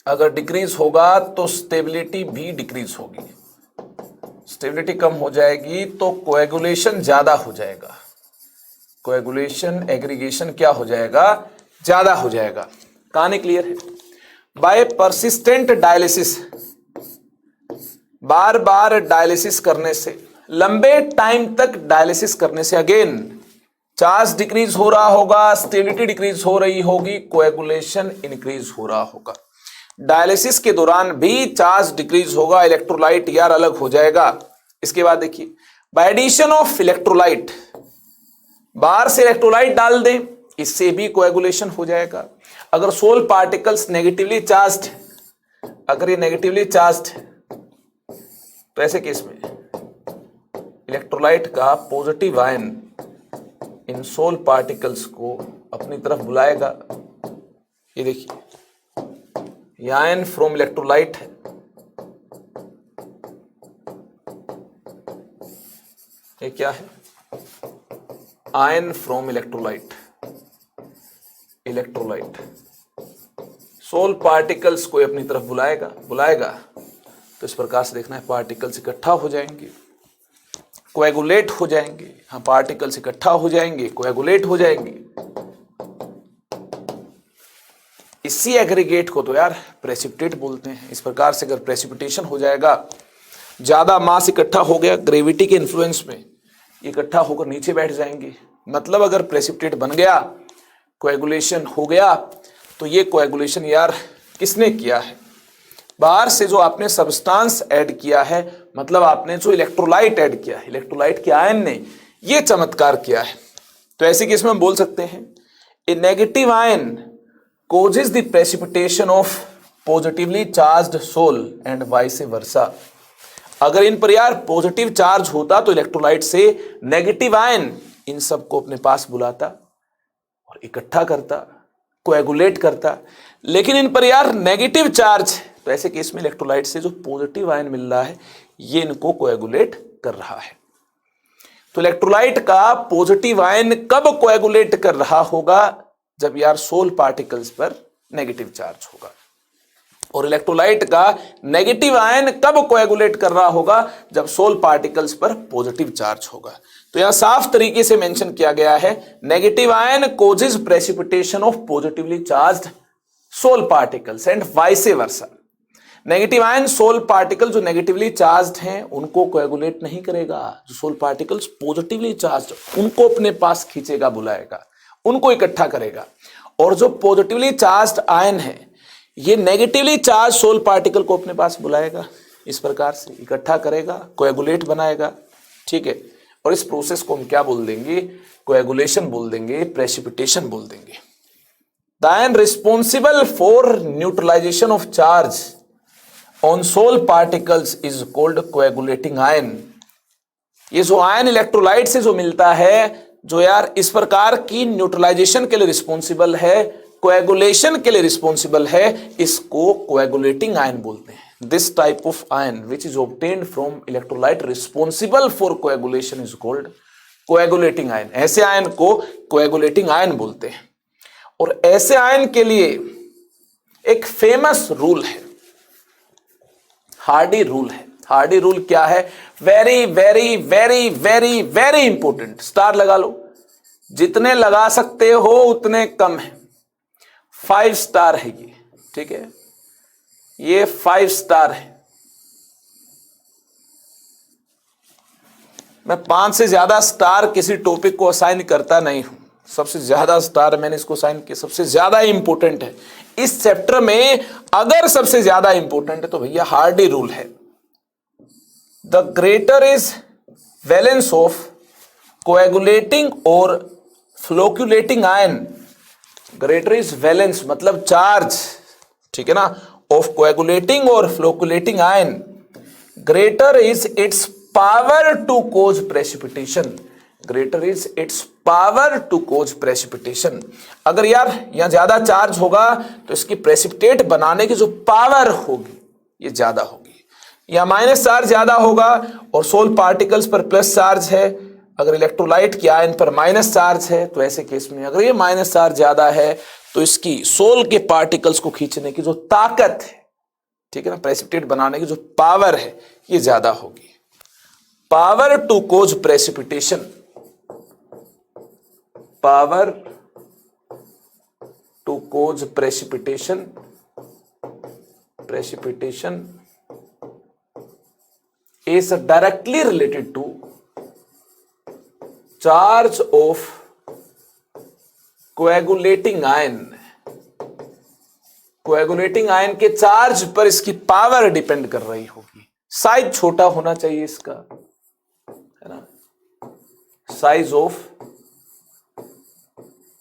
अगर डिक्रीज होगा तो स्टेबिलिटी भी डिक्रीज होगी, स्टेबिलिटी कम हो जाएगी तो कोएगुलेशन ज्यादा हो जाएगा, कोएगुलेशन एग्रीगेशन क्या हो जाएगा, ज्यादा हो जाएगा। कहानी क्लियर है। बाय परसिस्टेंट डायलिसिस, बार बार डायलिसिस करने से, लंबे टाइम तक डायलिसिस करने से अगेन चार्ज डिक्रीज हो रहा होगा, स्टेबिलिटी डिक्रीज हो रही होगी, कोएगुलेशन इंक्रीज हो रहा होगा। डायलिसिस के दौरान भी चार्ज डिक्रीज होगा, इलेक्ट्रोलाइट यार अलग हो जाएगा। इसके बाद देखिए, बाय एडिशन ऑफ इलेक्ट्रोलाइट, बाहर से इलेक्ट्रोलाइट डाल दें, इससे भी कोएगुलेशन हो जाएगा। अगर सोल पार्टिकल्स नेगेटिवली चार्ज्ड, अगर ये नेगेटिवली चार्ज्ड है तो ऐसे केस में इलेक्ट्रोलाइट का पॉजिटिव आयन इन सोल पार्टिकल्स को अपनी तरफ बुलाएगा। ये देखिए, ये आयन फ्रॉम इलेक्ट्रोलाइट है, ये क्या है, ion from electrolyte, electrolyte sol particles को अपनी तरफ बुलाएगा। तो इस प्रकार से देखना है, पार्टिकल्स इकट्ठा हो जाएंगे, कोएगुलेट हो जाएंगे, हाँ पार्टिकल्स इकट्ठा हो जाएंगे, कोएगुलेट हो जाएंगे। इसी एग्रीगेट को तो यार प्रेसिपिटेट बोलते हैं। इस प्रकार से अगर प्रेसिपिटेशन हो जाएगा, ज्यादा मास इकट्ठा हो गया, ग्रेविटी के इन्फ्लुएंस में इकट्ठा होकर नीचे बैठ जाएंगे, मतलब अगर प्रेसिपिटेट बन गया, कोएगुलेशन हो गया, तो ये कोएगुलेशन यार किसने किया है, बाहर से जो आपने सब्सटेंस ऐड किया है, मतलब आपने जो इलेक्ट्रोलाइट ऐड किया है, इलेक्ट्रोलाइट के आयन ने ये चमत्कार किया है। तो ऐसे केस में हम बोल सकते हैं, a negative ion causes the precipitation of positively charged soul and vice versa। अगर इन पर यार पॉजिटिव चार्ज होता तो इलेक्ट्रोलाइट से नेगेटिव आयन इन सबको अपने पास बुलाता और इकट्ठा करता, कोएगुलेट करता, लेकिन इन पर यार नेगेटिव चार्ज, तो ऐसे केस में इलेक्ट्रोलाइट से जो पॉजिटिव आयन मिल रहा है ये इनको कोएगुलेट कर रहा है। तो इलेक्ट्रोलाइट का पॉजिटिव आयन कब कोएगुलेट कर रहा होगा, जब यार सोल पार्टिकल्स पर नेगेटिव चार्ज होगा। और इलेक्ट्रोलाइट का नेगेटिव आयन कब कोएगुलेट कर रहा होगा, जब सोल पार्टिकल्स पर पॉजिटिव चार्ज होगा। तो यहां साफ तरीके से मेंशन किया गया है, negative ion causes precipitation of positively charged sol particles and vice versa. Negative ion sol particle जो नेगेटिवली चार्ज्ड हैं उनको कोएगुलेट नहीं करेगा, जो सोल पार्टिकल्स पॉजिटिवली चार्ज्ड उनको अपने पास खींचेगा, बुलाएगा, उनको इकट्ठा करेगा। और जो पॉजिटिवली चार्ज्ड आयन है ये नेगेटिवली चार्ज सोल पार्टिकल को अपने पास बुलाएगा, इस प्रकार से इकट्ठा करेगा, कोएगुलेट बनाएगा, ठीक है। और इस प्रोसेस को हम क्या बोल देंगे, कोएगुलेशन बोल देंगे, प्रेसिपिटेशन बोल देंगे। The ion responsible for neutralisation of charge on sol particles is called coagulating ion. ये जो आयन इलेक्ट्रोलाइट से जो मिलता है, जो यार इस प्रकार की न्यूट्रलाइजेशन के लिए रिस्पॉन्सिबल है, कोएगुलेशन के लिए रिस्पॉन्सिबल है, इसको कोएगुलेटिंग आयन बोलते हैं। This type of ion which is obtained from electrolyte responsible for coagulation is called coagulating ion. ऐसे आयन को कोएगुलेटिंग आयन बोलते हैं। और ऐसे आयन के लिए एक फेमस रूल है, हार्डी रूल है। हार्डी रूल क्या है, very very very very very important, star लगा लो, जितने लगा सकते हो उतने कम है। 5 स्टार है ये, ठीक है, ये 5 स्टार है। मैं 5 से ज्यादा स्टार किसी टॉपिक को असाइन करता नहीं हूं, सबसे ज्यादा स्टार मैंने इसको असाइन किया, सबसे ज्यादा इंपॉर्टेंट है इस चैप्टर में। अगर सबसे ज्यादा इंपॉर्टेंट है तो भैया हार्डी रूल है। The greater is valence of coagulating और flocculating ion, greater is valence मतलब चार्ज, ठीक है ना, ऑफ कोएगुलेटिंग और flocculating ion, greater is its power to cause precipitation, greater is its power to cause precipitation. अगर यार यहां ज्यादा चार्ज होगा तो इसकी प्रेसिपिटेट बनाने की जो पावर होगी ये ज्यादा होगी। या माइनस चार्ज ज्यादा होगा और सोल पार्टिकल्स पर प्लस चार्ज है, अगर इलेक्ट्रोलाइट की आयन पर माइनस चार्ज है, तो ऐसे केस में अगर ये माइनस चार्ज ज्यादा है तो इसकी सोल के पार्टिकल्स को खींचने की जो ताकत है, ठीक है ना, प्रेसिपिटेट बनाने की जो पावर है ये ज्यादा होगी। Power to cause precipitation, power to cause precipitation, precipitation is directly related to charge of coagulating ion। Coagulating ion के चार्ज पर इसकी पावर डिपेंड कर रही होगी। साइज छोटा होना चाहिए इसका, है ना, साइज ऑफ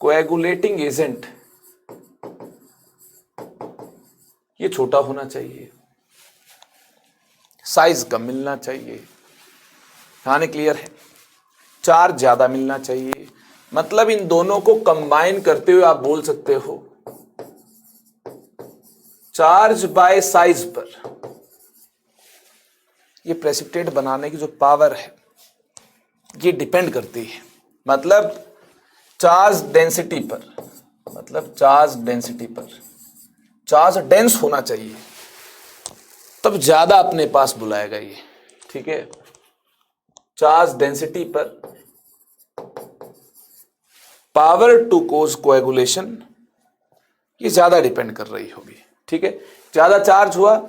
कोएगुलेटिंग एजेंट ये छोटा होना चाहिए, साइज कम मिलना चाहिए। कहानी क्लियर है, चार्ज ज्यादा मिलना चाहिए। मतलब इन दोनों को कंबाइन करते हुए आप बोल सकते हो चार्ज बाय साइज पर ये प्रेसिपिटेट बनाने की जो पावर है ये डिपेंड करती है। मतलब चार्ज डेंसिटी पर, मतलब चार्ज डेंसिटी पर, चार्ज डेंस होना चाहिए तब ज्यादा अपने पास बुलाएगा ये, ठीक है। चार्ज डेंसिटी पर पावर टू कोज कोएगुलेशन ये ज्यादा डिपेंड कर रही होगी, ठीक है। ज्यादा चार्ज हुआ,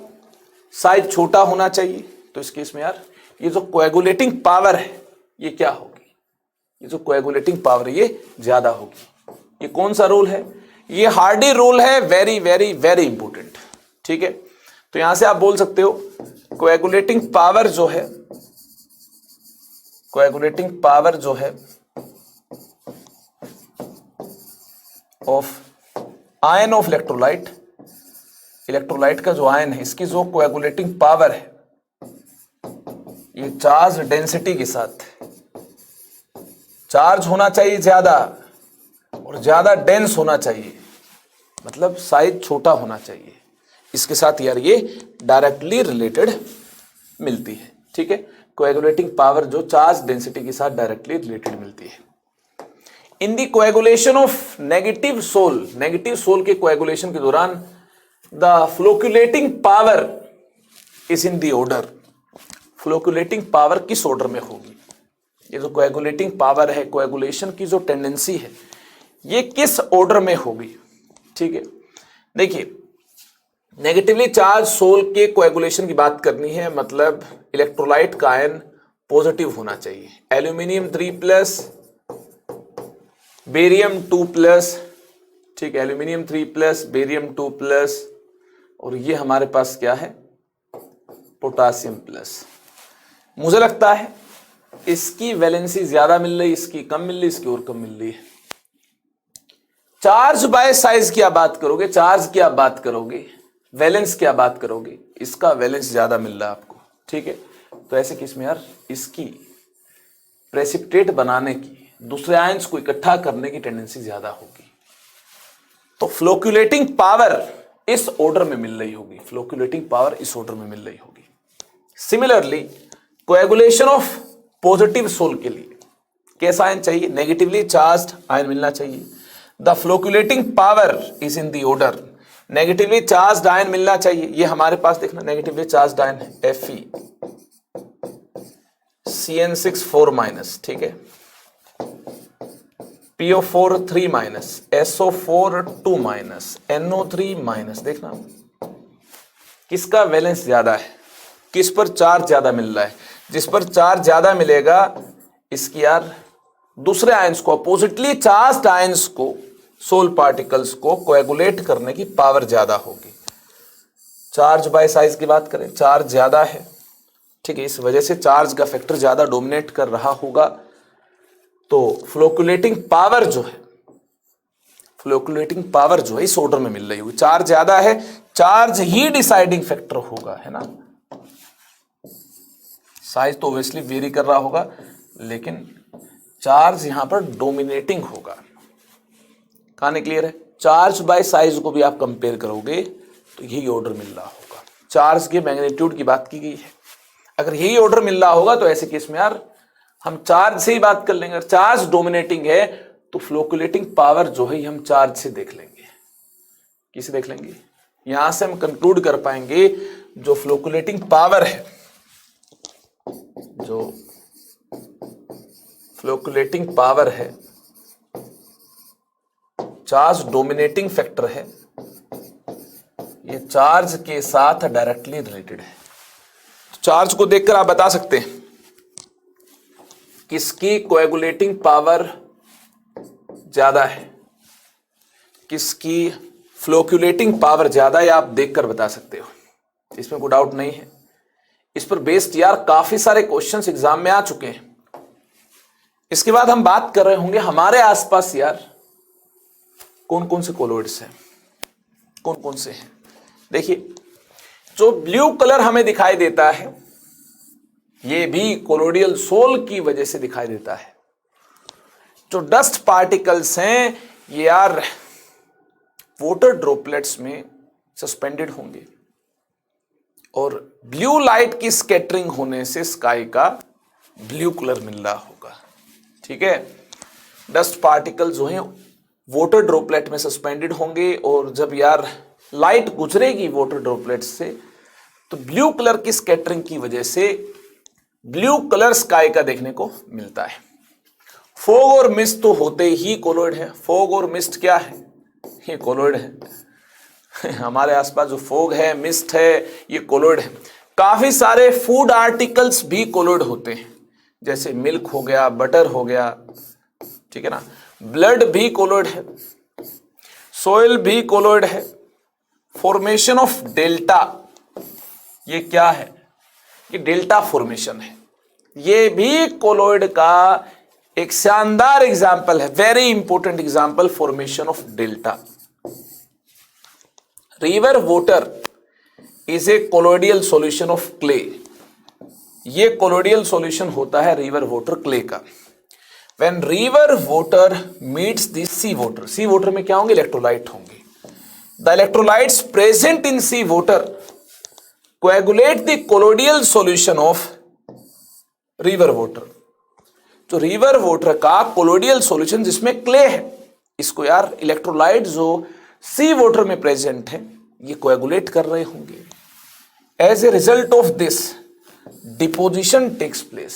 साइज छोटा होना चाहिए, तो इस केस में यार ये जो कोएगुलेटिंग पावर है ये क्या होगी, ये जो कोएगुलेटिंग पावर है ये ज्यादा होगी। ये कौन सा रूल है, ये हार्डी रूल है, वेरी वेरी वेरी इंपॉर्टेंट, ठीक है। तो यहां से आप बोल सकते हो कोएगुलेटिंग पावर जो है, कोएगुलेटिंग पावर जो है of ion of electrolyte, electrolyte का जो आयन है इसकी जो कोएगुलेटिंग पावर है ये चार्ज डेंसिटी के साथ, चार्ज होना चाहिए ज्यादा और ज्यादा डेंस होना चाहिए, मतलब साइज छोटा होना चाहिए, इसके साथ यार ये डायरेक्टली रिलेटेड मिलती है, ठीक है। कोएगुलेटिंग पावर जो चार्ज डेंसिटी के साथ डायरेक्टली रिलेटेड मिलती है। In the coagulation of negative sol, negative sol के कोएगुलेशन के दौरान the flocculating power is in the order. Flocculating power किस ऑर्डर में होगी? ये जो कोएगुलेटिंग पावर है, कोएगुलेशन की जो टेंडेंसी है, ये किस ऑर्डर में होगी? ठीक है, देखिए नेगेटिवली चार्ज सोल के कोएगुलेशन की बात करनी है, मतलब इलेक्ट्रोलाइट का आयन पॉजिटिव होना चाहिए। एल्यूमिनियम 3+, बेरियम 2+, ठीक है, एल्यूमिनियम 3+, बेरियम 2+, और ये हमारे पास क्या है? Potassium plus. मुझे लगता है इसकी वैलेंसी ज्यादा मिल रही, इसकी कम मिल रही, इसकी और कम मिल रही है। चार्ज बाय साइज की आप बात करोगे, चार्ज की आप बात करोगे, वैलेंस की आप बात करोगे, इसका वैलेंस ज्यादा मिल रहा है आपको। ठीक है, तो ऐसे केस में यार इसकी प्रेसिपिटेट बनाने की, दूसरे आयंस को इकट्ठा करने की टेंडेंसी ज्यादा होगी। तो फ्लोक्यूलेटिंग पावर इस ऑर्डर में मिल रही होगी, फ्लोक्यूलेटिंग पावर इस ऑर्डर में मिल रही होगी। Similarly coagulation of positive sol के लिए कैसा आयन चाहिए? नेगेटिवली चार्ज्ड आयन मिलना चाहिए। The flocculating power is in the order, negatively charged ion मिलना चाहिए। ये हमारे पास देखना नेगेटिवली चार्ज्ड आयन है, Fe CN6 4-, ठीक है, PO4 3-, SO4 2-, NO3-। देखना किसका वैलेंस ज्यादा है, किस पर चार्ज ज्यादा मिल रहा है? जिस पर चार्ज ज्यादा मिलेगा इसकी यार दूसरे आयंस को, अपोजिटली चार्ज्ड आयंस को, सोल पार्टिकल्स को कोएगुलेट करने की पावर ज्यादा होगी। चार्ज बाय साइज की बात करें, चार्ज ज्यादा है, ठीक है, इस वजह से चार्ज का फैक्टर ज्यादा डोमिनेट कर रहा होगा। तो फ्लोक्यूलेटिंग पावर जो है, फ्लोक्यूलेटिंग पावर जो है इस ऑर्डर में मिल रही होगी। चार्ज ज्यादा है, चार्ज ही डिसाइडिंग फैक्टर होगा, है ना। साइज तो ऑब्वियसली वेरी कर रहा होगा, लेकिन चार्ज यहां पर डोमिनेटिंग होगा। कहानी क्लियर है? चार्ज बाय साइज को भी आप कंपेयर करोगे तो यही ऑर्डर मिल रहा होगा। चार्ज के मैग्नीट्यूड की बात की गई है, अगर यही ऑर्डर मिल रहा होगा तो ऐसे केस में यार हम चार्ज से ही बात कर लेंगे। अगर चार्ज डोमिनेटिंग है तो फ्लोक्यूलेटिंग पावर जो है हम चार्ज से देख लेंगे। किसे देख लेंगे? यहां से हम कंक्लूड कर पाएंगे जो फ्लोक्यूलेटिंग पावर है, जो फ्लोक्यूलेटिंग पावर है, चार्ज डोमिनेटिंग फैक्टर है, ये चार्ज के साथ डायरेक्टली रिलेटेड है। चार्ज को देखकर आप बता सकते हैं किसकी कोएगुलेटिंग पावर ज्यादा है, किसकी फ्लोक्यूलेटिंग पावर ज्यादा है, आप देखकर बता सकते हो, इसमें कोई डाउट नहीं है। इस पर बेस्ड यार काफी सारे क्वेश्चंस एग्जाम में आ चुके हैं। इसके बाद हम बात कर रहे होंगे हमारे आसपास यार कौन कौन से कोलोइड्स हैं, कौन कौन से हैं। देखिए जो ब्लू कलर हमें दिखाई देता है ये भी कोलोइडल सोल की वजह से दिखाई देता है। जो डस्ट पार्टिकल्स हैं ये यार वाटर ड्रॉपलेट्स में सस्पेंडेड होंगे और ब्लू लाइट की स्कैटरिंग होने से स्काई का ब्लू कलर मिल रहा होगा। ठीक है, डस्ट पार्टिकल जो हैं वाटर ड्रॉपलेट में सस्पेंडेड होंगे और जब यार लाइट गुजरेगी वाटर ड्रॉपलेट से तो ब्लू कलर की स्कैटरिंग की वजह से ब्लू कलर स्काई का देखने को मिलता है। फॉग और मिस्ट तो होते ही कोलोइड है। फॉग और मिस्ट क्या है? ये कोलोइड है। हमारे आसपास जो फॉग है, मिस्ट है, ये कोलोइड है। काफी सारे फूड आर्टिकल्स भी कोलोइड होते हैं, जैसे मिल्क हो गया, बटर हो गया, ठीक है ना। ब्लड भी कोलोइड है, सोइल भी कोलोइड है। फॉर्मेशन ऑफ डेल्टा, ये क्या है? ये डेल्टा फॉर्मेशन है, ये भी कोलोइड का एक शानदार एग्जाम्पल है, very important example, formation of delta. River water is a colloidal solution of clay, ये कोलोइडियल सॉल्यूशन होता है रिवर वाटर क्ले का। When river water meets the sea water, sea water में क्या होंगे? इलेक्ट्रोलाइट होंगे। The electrolytes present in sea water coagulate the colloidal solution of river water। जो river water का कोलोइडियल सॉल्यूशन जिसमें क्ले है, इसको यार इलेक्ट्रोलाइट जो सी वाटर में प्रेजेंट है ये कोएगुलेट कर रहे होंगे। As a result of this deposition takes place,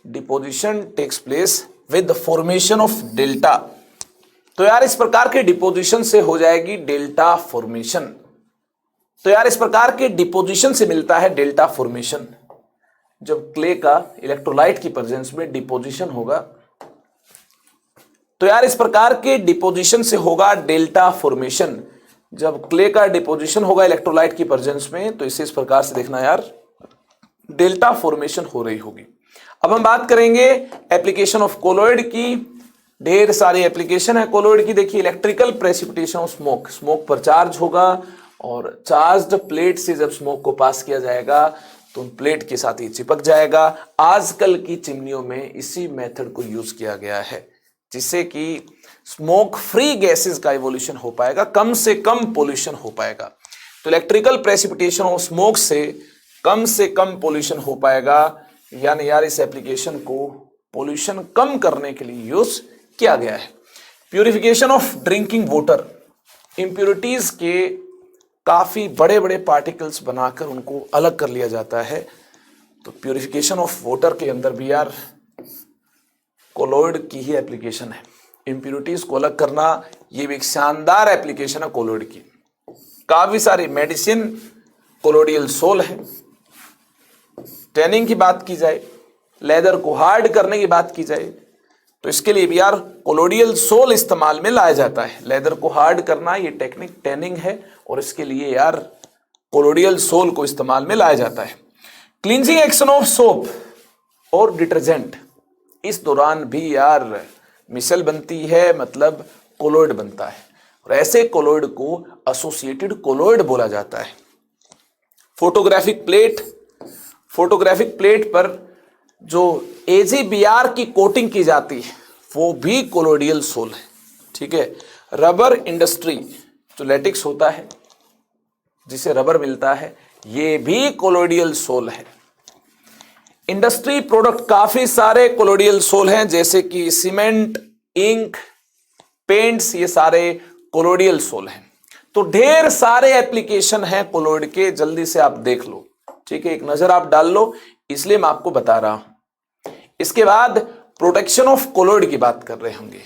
deposition takes place with the formation of delta. तो यार इस प्रकार के डिपोजिशन से हो जाएगी डेल्टा फॉर्मेशन। तो यार इस प्रकार के डिपोजिशन से मिलता है डेल्टा फॉर्मेशन। जब क्ले का इलेक्ट्रोलाइट की प्रेजेंस में डिपोजिशन होगा तो यार इस प्रकार के डिपोजिशन से होगा डेल्टा फॉर्मेशन। जब क्ले का डिपोजिशन होगा इलेक्ट्रोलाइट की प्रेजेंस में तो इसे इस प्रकार से देखना यार, डेल्टा फॉर्मेशन हो रही होगी। अब हम बात करेंगे एप्लीकेशन ऑफ कोलॉइड की। ढेर सारी एप्लीकेशन है कोलॉइड की। देखिए electrical precipitation of smoke, smoke पर चार्ज होगा और चार्ज्ड प्लेट से जब स्मोक को पास किया जाएगा तो उन प्लेट के साथ ही चिपक जाएगा। आजकल की चिमनियों में इसी मेथड को यूज किया गया है जिससे कि स्मोक फ्री गैसेस का इवोल्यूशन हो पाएगा, कम से कम पोल्यूशन हो पाएगा। तो इलेक्ट्रिकल प्रेसिपिटेशन ऑफ स्मोक से कम पोल्यूशन हो पाएगा, यानी यार इस एप्लीकेशन को पोल्यूशन कम करने के लिए यूज किया गया है। Purification of drinking water, impurities के काफी बड़े बड़े पार्टिकल्स बनाकर उनको अलग कर लिया जाता है। तो प्यूरिफिकेशन ऑफ वाटर के अंदर भी यार कोलॉइड की ही एप्लीकेशन है। इंप्योरिटीज को अलग करना ये भी एक शानदार एप्लीकेशन है कोलॉइड की। काफी सारी मेडिसिन कोलोडियल सोल है। टैनिंग की बात की जाए, लेदर को हार्ड करने की बात की जाए तो इसके लिए भी यार कोलोडियल सोल इस्तेमाल में लाया जाता है। लेदर को हार्ड करना ये टेक्निक टैनिंग है और इसके लिए यार कोलोडियल सोल को इस्तेमाल में लाया जाता है। क्लींजिंग एक्शन ऑफ सोप और डिटर्जेंट, इस दौरान भी यार मिसल बनती है, मतलब कोलॉइड बनता है और ऐसे कोलॉइड को एसोसिएटेड कोलॉइड बोला जाता है। फोटोग्राफिक प्लेट, फोटोग्राफिक प्लेट पर जो AgBr की कोटिंग की जाती है वो भी कोलोडियल सोल है, ठीक है। रबर इंडस्ट्री, जो लेटेक्स होता है जिसे रबर मिलता है, ये भी कोलोडियल सोल है। इंडस्ट्री प्रोडक्ट काफी सारे कोलोडियल सोल हैं, जैसे कि सीमेंट, इंक, पेंट्स, ये सारे कोलोडियल सोल हैं। तो ढेर सारे एप्लीकेशन हैं कोलॉइड के, जल्दी से आप देख लो, ठीक है, एक नजर आप डाल लो, इसलिए मैं आपको बता रहा हूं। इसके बाद प्रोटेक्शन ऑफ कोलॉइड की बात कर रहे होंगे,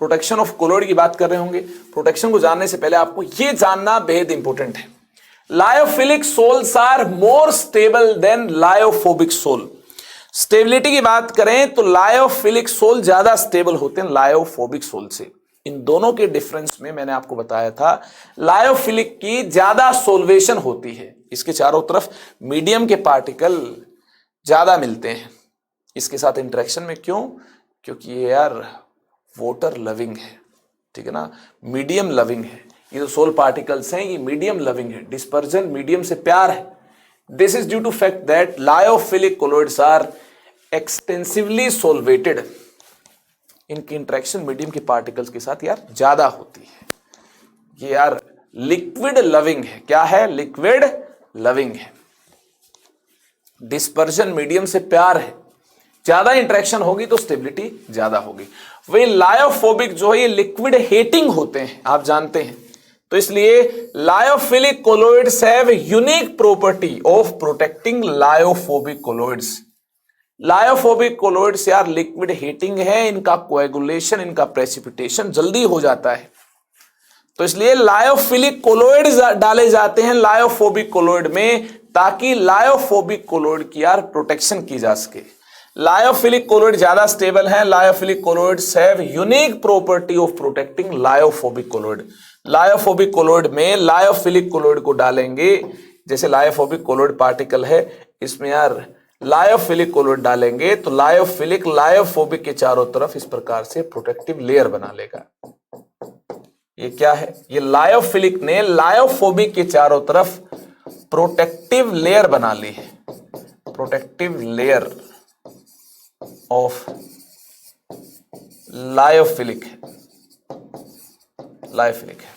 प्रोटेक्शन ऑफ कोलॉइड की बात कर रहे होंगे। प्रोटेक्शन को जानने से पहले आपको यह जानना बेहद इंपॉर्टेंट है, lyophilic sols are more stable than lyophobic sol. Stability की बात करें तो लायोफिलिक सोल ज्यादा स्टेबल होते हैं लायोफोबिक सोल से। इन दोनों के डिफरेंस में मैंने आपको बताया था, लायोफिलिक की ज्यादा सोल्वेशन होती है, इसके चारों तरफ मीडियम के पार्टिकल ज्यादा मिलते हैं इसके साथ इंटरेक्शन में। क्यों? क्योंकि ये यार वाटर लविंग है, ठीक है ना, मीडियम लविंग है। ये जो सोल पार्टिकल्स हैं ये मीडियम लविंग है, डिस्पर्जन मीडियम से प्यार है। This is due to fact that lyophilic colloids are extensively solvated. इनकी इंटरेक्शन मीडियम के पार्टिकल्स के साथ यार ज्यादा होती है। ये यार लिक्विड लविंग है। क्या है? लिक्विड लविंग है। डिस्पर्जन मीडियम से प्यार है, ज्यादा इंटरेक्शन होगी तो स्टेबिलिटी ज्यादा होगी। वही लायोफोबिक जो है ये लिक्विड हेटिंग होते हैं, आप जानते हैं। तो इसलिए lyophilic colloids have unique property of protecting lyophobic colloids. Lyophobic colloids यार लिक्विड हीटिंग है, इनका कोएगुलेशन, इनका प्रेसिपिटेशन जल्दी हो जाता है। तो इसलिए लायोफिलिक कोलॉइड्स डाले जाते हैं लायोफोबिक कोलॉइड में, ताकि लायोफोबिक कोलॉइड की यार प्रोटेक्शन की जा सके। लायोफिलिक कोलॉइड ज्यादा स्टेबल है। Lyophilic colloids have unique property of protecting lyophobic colloid. Lyophobic colloid में लायोफिलिक कोलॉइड को डालेंगे, जैसे लायोफोबिक कोलॉइड पार्टिकल है, इसमें यार लायोफिलिक कोलॉइड डालेंगे तो लायोफिलिक लायोफोबिक के चारों तरफ इस प्रकार से प्रोटेक्टिव लेयर बना लेगा। ये क्या है? ये लायोफिलिक ने लायोफोबिक के चारों तरफ प्रोटेक्टिव लेयर बना ली है। प्रोटेक्टिव लेयर ऑफ लायोफिलिक है, लायोफिलिक है।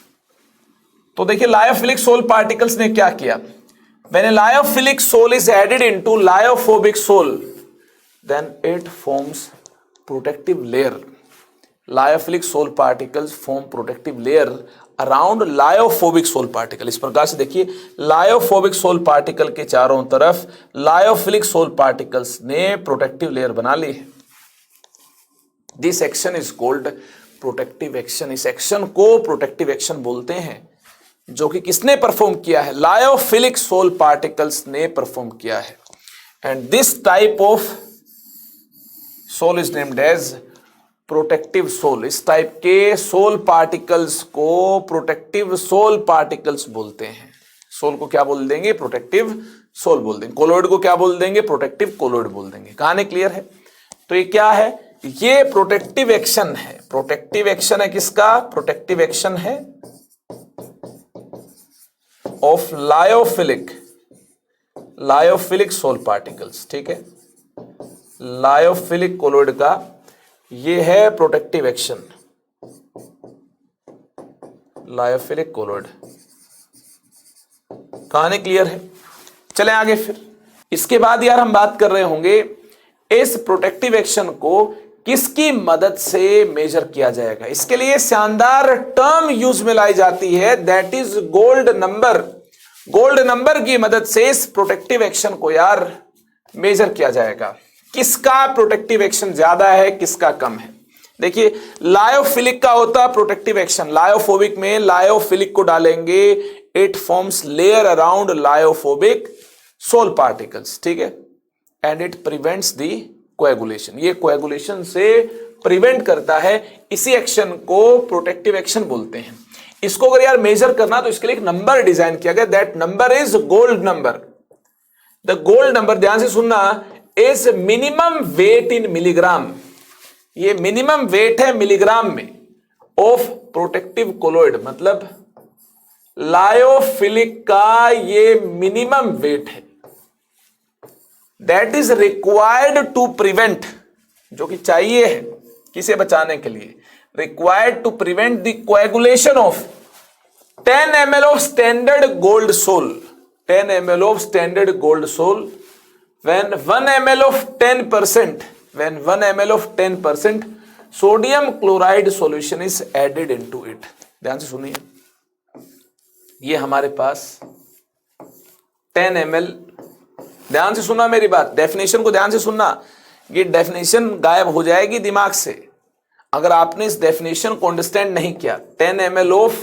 तो देखिए लायोफिलिक सोल पार्टिकल्स ने क्या किया, when a lyophilic soul is added into lyophobic soul then it forms protective layer. Lyophilic soul particles form protective layer around lyophobic sol particle. इस प्रकार से देखिए, लायोफोबिक सोल पार्टिकल के चारों तरफ लायोफिलिक सोल पार्टिकल्स ने प्रोटेक्टिव लेयर बना ली है। This action is called protective action. इस एक्शन को प्रोटेक्टिव एक्शन बोलते हैं, जो कि किसने परफॉर्म किया है? लायोफिलिक सोल पार्टिकल्स ने परफॉर्म किया है। And this type of sol is named as protective sol. इस टाइप के सोल पार्टिकल्स को प्रोटेक्टिव सोल पार्टिकल्स बोलते हैं। सोल को क्या बोल देंगे? प्रोटेक्टिव सोल बोल देंगे। कोलोइड को क्या बोल देंगे? प्रोटेक्टिव कोलोइड बोल देंगे। कहानी क्लियर है? तो ये क्या है? ये प्रोटेक्टिव एक्शन है। प्रोटेक्टिव एक्शन है किसका? प्रोटेक्टिव एक्शन है ऑफ लायोफिलिक सोल पार्टिकल्स। ठीक है, लायोफिलिक कोलोइड का ये है प्रोटेक्टिव एक्शन, लायोफिलिक कोलोइड। कहानी क्लियर है? चलें आगे फिर। इसके बाद यार हम बात कर रहे होंगे इस प्रोटेक्टिव एक्शन को किसकी मदद से मेजर किया जाएगा। इसके लिए शानदार टर्म यूज में लाई जाती है, that is gold number. Gold number की मदद से इस प्रोटेक्टिव एक्शन को यार मेजर किया जाएगा। किसका प्रोटेक्टिव एक्शन ज्यादा है, किसका कम है? देखिए, लायोफिलिक का होता है प्रोटेक्टिव एक्शन। लायोफोबिक में लायोफिलिक को डालेंगे, it forms layer around lyophobic sol particles. ठीक है, and it prevents the coagulation. ये कोएगुलेशन से प्रिवेंट करता है। इसी एक्शन को प्रोटेक्टिव एक्शन बोलते हैं। इसको अगर यार मेजर करना तो इसके लिए एक नंबर डिजाइन किया गया, that number is gold number. The gold number, ध्यान से सुनना, is minimum weight in milligram. ये मिनिमम वेट है मिलीग्राम में ऑफ प्रोटेक्टिव कोलोइड, मतलब लायोफिलिक का ये मिनिमम वेट है, that is required to prevent, जो कि चाहिए है किसे बचाने के लिए? Required to prevent the coagulation of 10 ml of standard gold sol. 10 ml of standard gold sol when 1 ml of 10% sodium chloride solution is added into it। ध्यान से सुनिए, ये हमारे पास 10 ml, ध्यान से सुनना मेरी बात, डेफिनेशन को ध्यान से सुनना। ये डेफिनेशन गायब हो जाएगी दिमाग से अगर आपने इस डेफिनेशन को अंडरस्टैंड नहीं किया। 10 ml ऑफ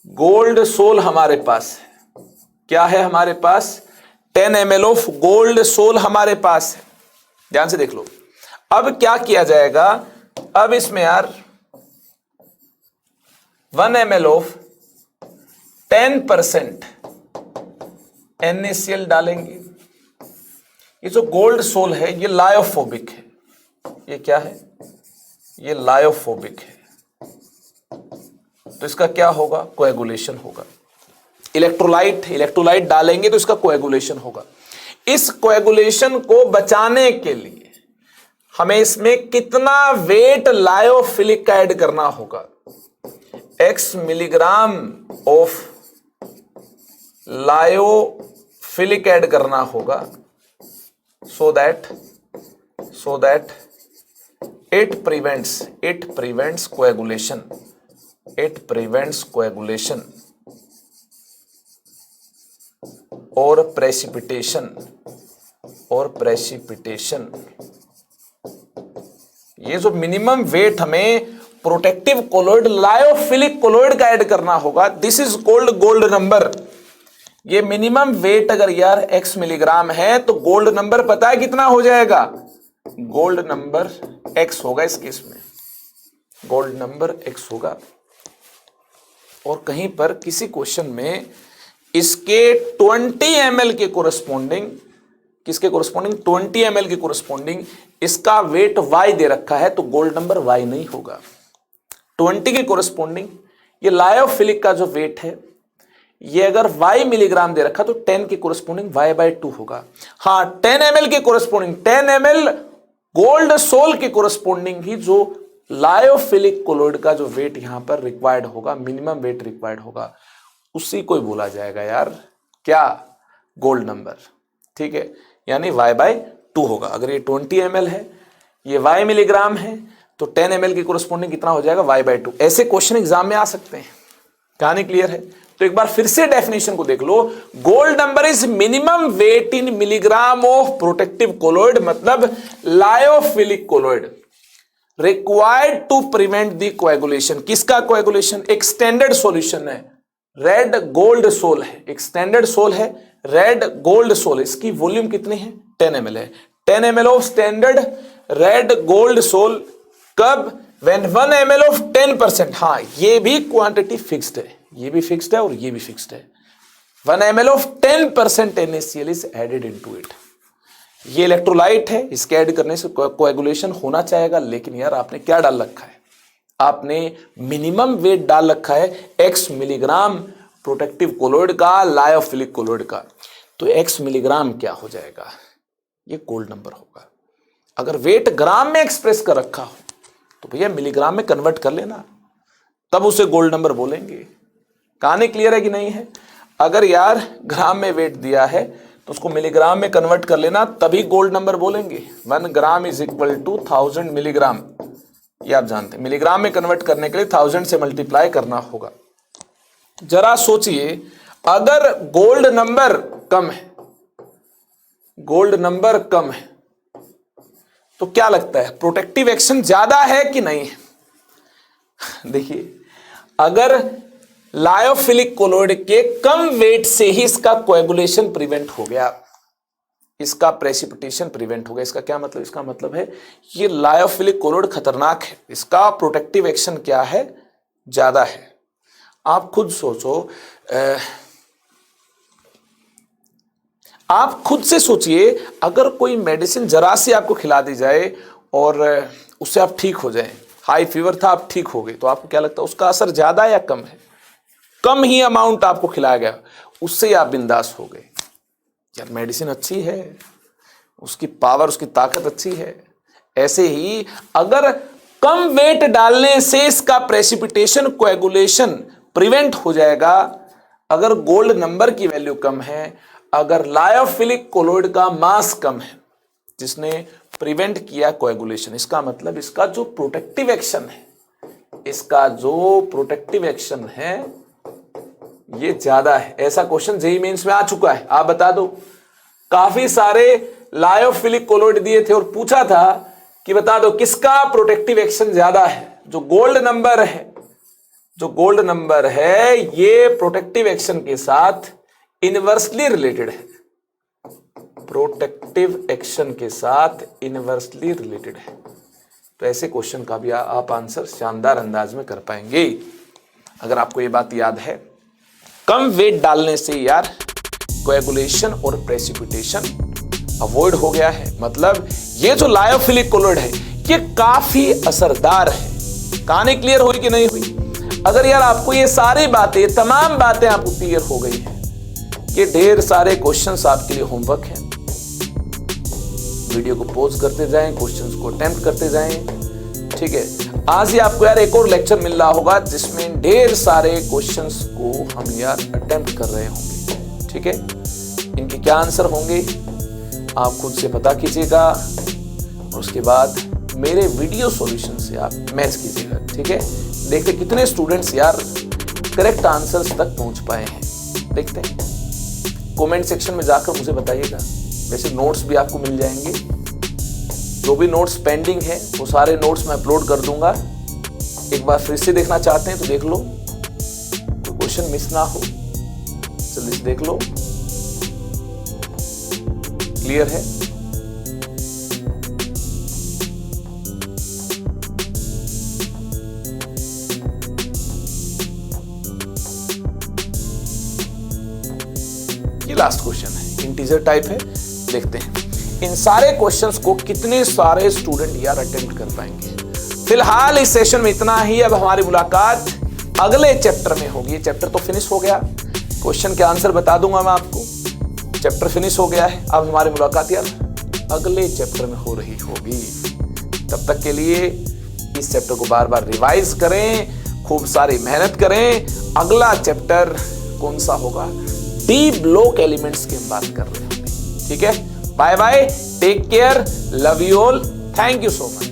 गोल्ड सोल हमारे पास है। क्या है हमारे पास? 10 ml ऑफ गोल्ड सोल हमारे पास है। ध्यान से देख लो। अब क्या किया जाएगा? अब इसमें यार 1 ml ऑफ 10% NaCl डालेंगे। ये जो गोल्ड सोल है ये लायोफोबिक है। ये क्या है? ये लायोफोबिक है। तो इसका क्या होगा? कोएगुलेशन होगा। इलेक्ट्रोलाइट डालेंगे तो इसका कोएगुलेशन होगा। इस कोएगुलेशन को बचाने के लिए हमें इसमें कितना वेट लायोफिलिक का ऐड करना होगा? x milligram of lyophilic add करना होगा, so that it prevents coagulation और प्रेसिपिटेशन। ये जो मिनिमम वेट हमें प्रोटेक्टिव कोलोइड लायोफिलिक कोलोइड का ऐड करना होगा, this is called gold number. ये मिनिमम वेट अगर यार x मिलीग्राम है तो गोल्ड नंबर पता है कितना हो जाएगा? गोल्ड नंबर x होगा। इस केस में गोल्ड नंबर x होगा। और कहीं पर किसी क्वेश्चन में इसके 20 ml के कोरस्पोंडिंग, किसके कोरस्पोंडिंग? 20 ml के कोरस्पोंडिंग इसका वेट y दे रखा है, तो गोल्ड नंबर y नहीं होगा। 20 के कोरस्पोंडिंग ये लायोफिलिक का जो वेट है, ये अगर y मिलीग्राम दे रखा तो 10 के कोरस्पोंडिंग y/2 होगा। हाँ, 10 ml के कोरस्पोंडिंग 10 ml गोल्ड सोल के कोरस्पोंडिंग ही जो लायोफिलिक कोलोइड का जो वेट यहां पर रिक्वायर्ड होगा, मिनिमम वेट रिक्वायर्ड होगा, उसी को ही बोला जाएगा यार क्या? Gold number. ठीक है, यानी y/2 होगा। अगर ये 20 ml है, ये y मिलीग्राम है, तो 10 ml की कोरस्पोंडिंग कितना हो जाएगा? y/2। ऐसे क्वेश्चन एग्जाम में आ सकते हैं। कहानी क्लियर है? तो एक बार फिर से डेफिनेशन को देख लो। Gold number is minimum weight in milligram of protective colloid, मतलब lyophilic colloid required to prevent the coagulation. किसका कोएगुलेशन? एक स्टैंडर्ड सॉल्यूशन है, रेड गोल्ड सोल है, एक स्टैंडर्ड सोल है, रेड गोल्ड सोल। इसकी वॉल्यूम कितनी है? 10 ml है। 10 ml of standard red gold sol. कब? When 1 ml of 10%। हाँ, ये भी क्वांटिटी फिक्स्ड है, ये भी फिक्स्ड है और ये भी फिक्स्ड है। 1 ml of 10% NaCl is added into it. ये इलेक्ट्रोलाइट है, इसके ऐड करने से कोएगुलेशन होना चाहेगा, लेकिन यार आपने क्या डाल रखा है? आपने मिनिमम वेट डाल रखा है x मिलीग्राम प्रोटेक्टिव कोलॉइड का, लायोफिलिक कोलॉइड का। तो x मिलीग्राम क्या हो जाएगा? ये गोल्ड नंबर होगा। अगर वेट ग्राम में एक्सप्रेस कर रखा हो तो भैया मिलीग्राम में कन्वर्ट कर लेना, तब उसे गोल्ड नंबर बोलेंगे। कहानी क्लियर है कि नहीं है? अगर यार ग्राम में वेट दिया है तो उसको मिलीग्राम में कन्वर्ट कर लेना, तभी गोल्ड नंबर बोलेंगे। 1 gram is equal to 1000 milligram, ये आप जानते हैं। मिलीग्राम में कन्वर्ट करने के लिए 1000 से मल्टीप्लाई करना होगा। जरा सोचिए, अगर गोल्ड नंबर कम है, गोल्ड नंबर कम है, तो क्या लगता है प्रोटेक्टिव एक्शन ज्यादा है कि नहीं है? देखिए, अगर लायोफिलिक कोलॉइड के कम वेट से ही इसका कोएगुलेशन प्रिवेंट हो गया, इसका प्रेसिपिटेशन प्रिवेंट हो गया। इसका क्या मतलब? इसका मतलब है ये लायोफिलिक कोलॉइड खतरनाक है, इसका प्रोटेक्टिव एक्शन क्या है? ज्यादा है। आप खुद सोचो, आप खुद से सोचिए, अगर कोई मेडिसिन जरा सी आपको खिला दी जाए और उससे आप ठीक हो जाए, हाई फीवर था आप ठीक हो गए, तो आपको क्या लगता है उसका असर ज्यादा या कम है? कम ही अमाउंट आपको खिलाया गया, उससे आप बिंदास हो गए। यार मेडिसिन अच्छी है, उसकी पावर, उसकी ताकत अच्छी है। ऐसे ही अगर कम वेट डालने से इसका प्रेसिपिटेशन कोएगुलेशन प्रिवेंट हो जाएगा, अगर गोल्ड नंबर की वैल्यू कम है, अगर लायोफिलिक कोलॉइड का मास कम है जिसने प्रिवेंट किया कोएगुलेशन, इसका मतलब इसका जो प्रोटेक्टिव एक्शन है, इसका जो प्रोटेक्टिव एक्शन है ये ज्यादा है। ऐसा क्वेश्चन जेईई मेंस में आ चुका है, आप बता दो। काफी सारे लायोफिलिक कोलॉइड दिए थे और पूछा था कि बता दो किसका प्रोटेक्टिव एक्शन ज्यादा है। जो गोल्ड नंबर है, जो गोल्ड नंबर है ये प्रोटेक्टिव एक्शन के साथ इनवर्सली रिलेटेड है, प्रोटेक्टिव एक्शन के साथ इनवर्सली रिलेटेड है। तो ऐसे क्वेश्चन का भी आप आंसर शानदार अंदाज में कर पाएंगे अगर आपको ये बात याद है। कम वेट डालने से यार कोएगुलेशन और प्रेसिपिटेशन अवॉइड हो गया है। मतलब ये जो लायोफिलिक कोलॉइड है ये काफी असरदार है। कहानी क्लियर हुई कि नहीं हुई? अगर यार आपको ये सारी बातें, तमाम बातें आपको क्लियर हो गई हैं, ये ढेर सारे क्वेश्चंस आपके लिए होमवर्क हैं। वीडियो को पॉज करते जाएं, क्वेश्चंस को अटेम्प्ट करते जाएं, ठीक है। आज ही आपको यार एक और लेक्चर मिल रहा होगा जिसमें ढेर सारे क्वेश्चंस को हम यार अटेम्प्ट कर रहे होंगे, ठीक है। इनके क्या आंसर होंगे आप खुद से पता कीजिएगा और उसके बाद मेरे वीडियो सॉल्यूशन से आप मैच कीजिएगा, ठीक है। देखते कितने स्टूडेंट्स यार करेक्ट आंसर्स तक पहुंच पाए हैं, देखते हैं। कमेंट सेक्शन में जाकर मुझे बताइएगा। वैसे नोट्स भी आपको मिल जाएंगे, जो भी नोट्स पेंडिंग है वो सारे नोट्स मैं अपलोड कर दूंगा। एक बार फिर से देखना चाहते हैं तो देख लो, तो क्वेश्चन मिस ना हो, जल्दी से देख लो। क्लियर है? ये लास्ट क्वेश्चन है, इंटीजर टाइप है, देखते हैं इन सारे क्वेश्चंस को कितने सारे स्टूडेंट यार अटेम्प्ट कर पाएंगे। फिलहाल इस सेशन में इतना ही। अब हमारी मुलाकात अगले चैप्टर में होगी। चैप्टर तो फिनिश हो गया, क्वेश्चन के आंसर बता दूंगा मैं आपको, चैप्टर फिनिश हो गया है। अब हमारी मुलाकात यार अगले चैप्टर में हो रही होगी। तब तक के लिए इस चैप्टर को बार बार रिवाइज करें, खूब सारी मेहनत करें। अगला चैप्टर कौन सा होगा? डी ब्लॉक एलिमेंट्स की हम बात कर रहे हैं, ठीक है। Bye bye, take care, love you all, thank you so much.